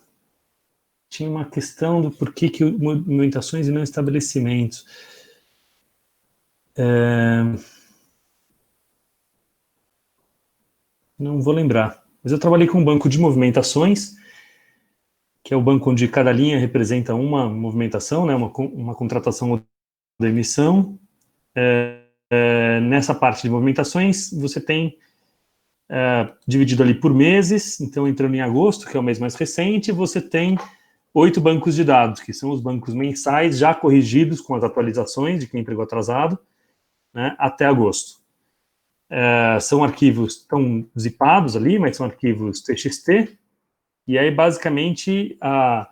Tinha uma questão do porquê que movimentações e não estabelecimentos. Não vou lembrar. Mas eu trabalhei com um banco de movimentações, que é o banco onde cada linha representa uma movimentação, né, uma contratação ou emissão. Nessa parte de movimentações, você tem dividido ali por meses, então entrando em agosto, que é o mês mais recente, você tem 8 bancos de dados, que são os bancos mensais já corrigidos com as atualizações de quem entregou atrasado, né, até agosto. São arquivos tão zipados ali, mas são arquivos TXT, e aí basicamente a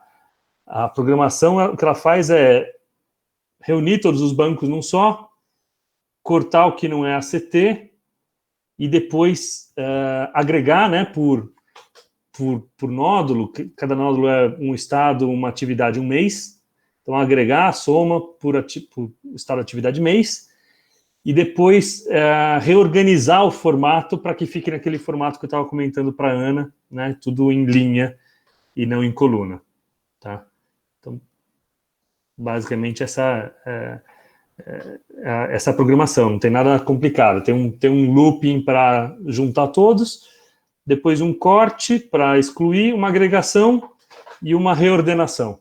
programação, o que ela faz é reunir todos os bancos num só, cortar o que não é ACT, e depois agregar, né, por nódulo, cada nódulo é um estado, uma atividade, um mês, então agregar, soma por estado, atividade, mês, e depois reorganizar o formato para que fique naquele formato que eu estava comentando para a Ana, né, tudo em linha e não em coluna, tá? Então, basicamente essa programação, não tem nada complicado, tem um looping para juntar todos, depois um corte para excluir, uma agregação e uma reordenação.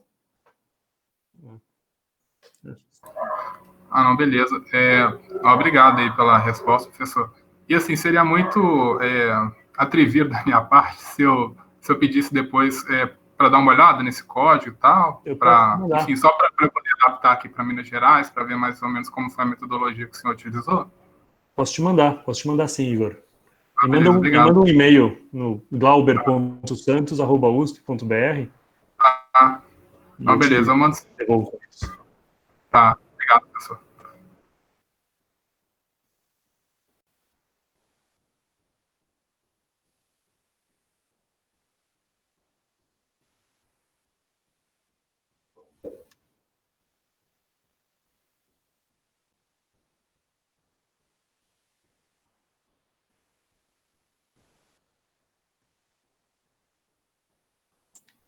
Não, beleza. Obrigado aí pela resposta, professor. E assim, seria muito atrevido da minha parte se eu pedisse depois para dar uma olhada nesse código e tal, enfim, só para poder adaptar aqui para Minas Gerais, para ver mais ou menos como foi a metodologia que o senhor utilizou? Posso te mandar sim, Igor. Me Beleza, manda um e-mail no glauber.santos@usp.br. Beleza, eu mando. Tá, obrigado, professor.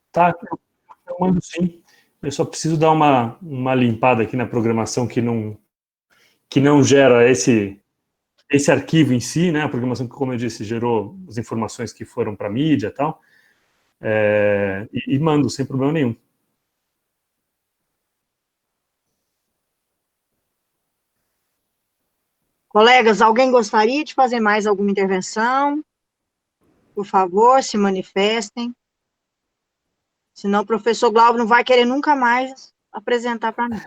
Tá, eu mando sim. Eu só preciso dar uma limpada aqui na programação que não gera esse arquivo em si, né? A programação que, como eu disse, gerou as informações que foram para a mídia e tal. E mando sem problema nenhum. Colegas, alguém gostaria de fazer mais alguma intervenção? Por favor, se manifestem. Senão o professor Glauber não vai querer nunca mais apresentar para mim.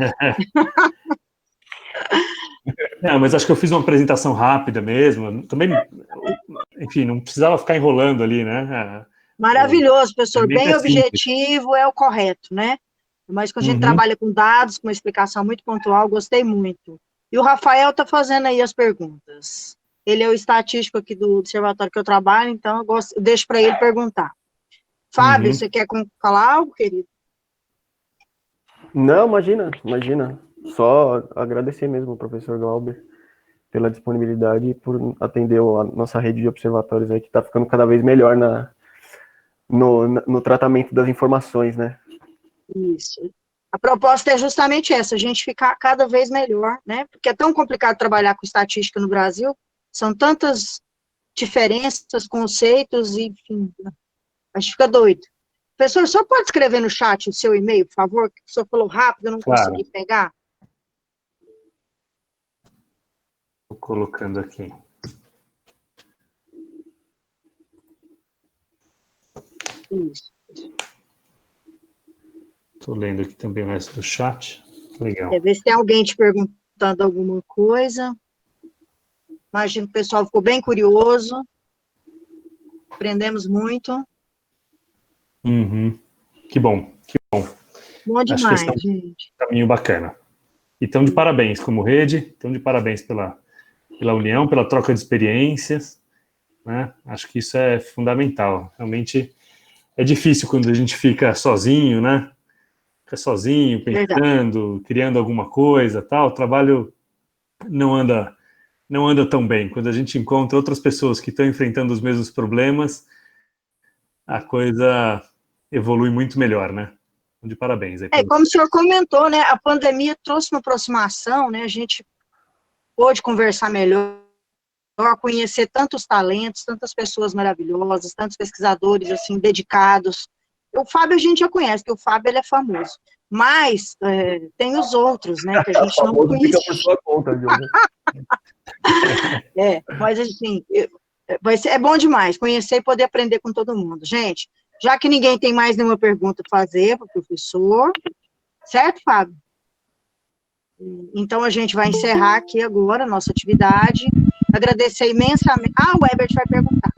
Mas acho que eu fiz uma apresentação rápida mesmo. Também, enfim, não precisava ficar enrolando ali, né? Maravilhoso, professor. Bem objetivo é o correto, né? Mas quando a gente trabalha com dados, com uma explicação muito pontual, gostei muito. E o Rafael está fazendo aí as perguntas. Ele é o estatístico aqui do observatório que eu trabalho, então eu deixo para ele perguntar. Fábio, você quer falar algo, querido? Não, imagina. Só agradecer mesmo ao professor Glauber pela disponibilidade e por atender a nossa rede de observatórios aí, que está ficando cada vez melhor no tratamento das informações, né? Isso. A proposta é justamente essa, a gente ficar cada vez melhor, né? Porque é tão complicado trabalhar com estatística no Brasil, são tantas diferenças, conceitos, enfim, a gente fica doido. Professor, só pode escrever no chat o seu e-mail, por favor? Que o senhor falou rápido, eu não consegui pegar. Estou colocando aqui. Isso. Estou lendo aqui também o resto do chat. Legal. Quer ver se tem alguém te perguntando alguma coisa. Imagino que o pessoal ficou bem curioso. Aprendemos muito. Uhum. Que bom, que bom. Bom demais, Acho que esse é gente. um caminho bacana. E estão de parabéns como rede, estão de parabéns pela união, pela troca de experiências, né? Acho que isso é fundamental. Realmente é difícil quando a gente fica sozinho, né? Fica sozinho, pensando, criando alguma coisa, tal. O trabalho não anda tão bem. Quando a gente encontra outras pessoas que estão enfrentando os mesmos problemas, a coisa evolui muito melhor, né? De parabéns. Aí, como o senhor comentou, né? A pandemia trouxe uma aproximação, né? A gente pôde conversar melhor, conhecer tantos talentos, tantas pessoas maravilhosas, tantos pesquisadores, assim, dedicados. O Fábio a gente já conhece, porque o Fábio, ele é famoso. Mas tem os outros, né, que a gente não conhece. Fica por sua conta, Diogo. Mas assim, é bom demais conhecer e poder aprender com todo mundo. Gente, já que ninguém tem mais nenhuma pergunta para fazer para o professor, certo, Fábio? Então, a gente vai encerrar aqui agora a nossa atividade. Agradecer imensamente. O Ebert vai perguntar.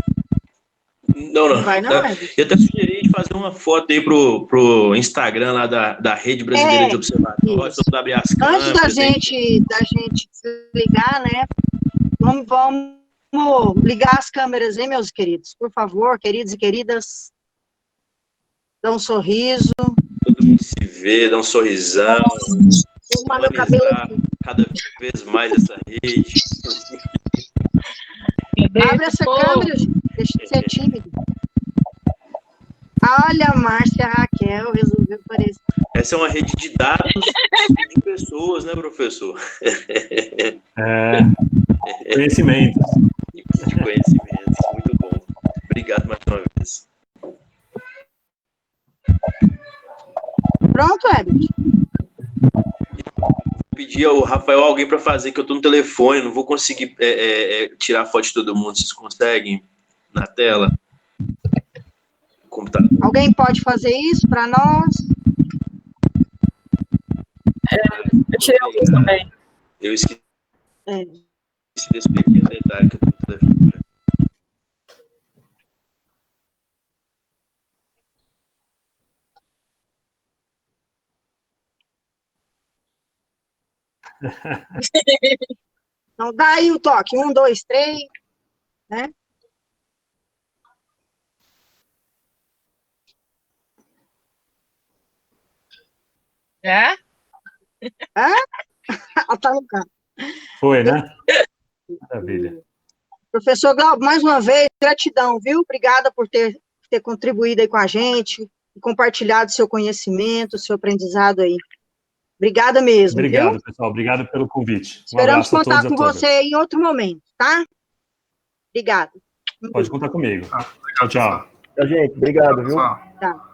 Não. Vai, não, Ebert. Eu até sugeri de fazer uma foto aí pro Instagram lá da Rede Brasileira de Observatórios, todo abrir as câmeras. Antes da gente desligar, né? Vamos ligar as câmeras, hein, meus queridos? Por favor, queridos e queridas. Dá um sorriso. Todo mundo se vê, dá um sorrisão. Arrumar meu cabelo aqui. Cada vez mais essa rede. Abre essa câmera, gente. Deixa de ser tímido. Olha, a Márcia Raquel resolveu aparecer. Essa é uma rede de dados de pessoas, né, professor? Conhecimentos. De conhecimentos, muito bom. Obrigado mais uma vez. Pronto, Ebert? Pedir ao Rafael alguém para fazer, que eu estou no telefone, não vou conseguir tirar a foto de todo mundo. Vocês conseguem na tela? Computador. Alguém pode fazer isso para nós? Eu tirei alguns também. Eu esqueci desse pequeno detalhe que eu estou no telefone. Então, dá aí o toque. 1, 2, 3, né? Tá no carro. Foi, né? Maravilha. Professor Glauber, mais uma vez, gratidão, viu? Obrigada por ter contribuído aí com a gente e compartilhado seu conhecimento, seu aprendizado aí. Obrigada mesmo, Obrigado, viu? pessoal. Obrigado pelo convite. Esperamos abraço a contar todos com e a todas. você em outro momento, tá? Obrigada. Pode contar comigo. Obrigado, Tchau, tchau. Tchau, gente. Obrigado, viu? Pessoal. Tá.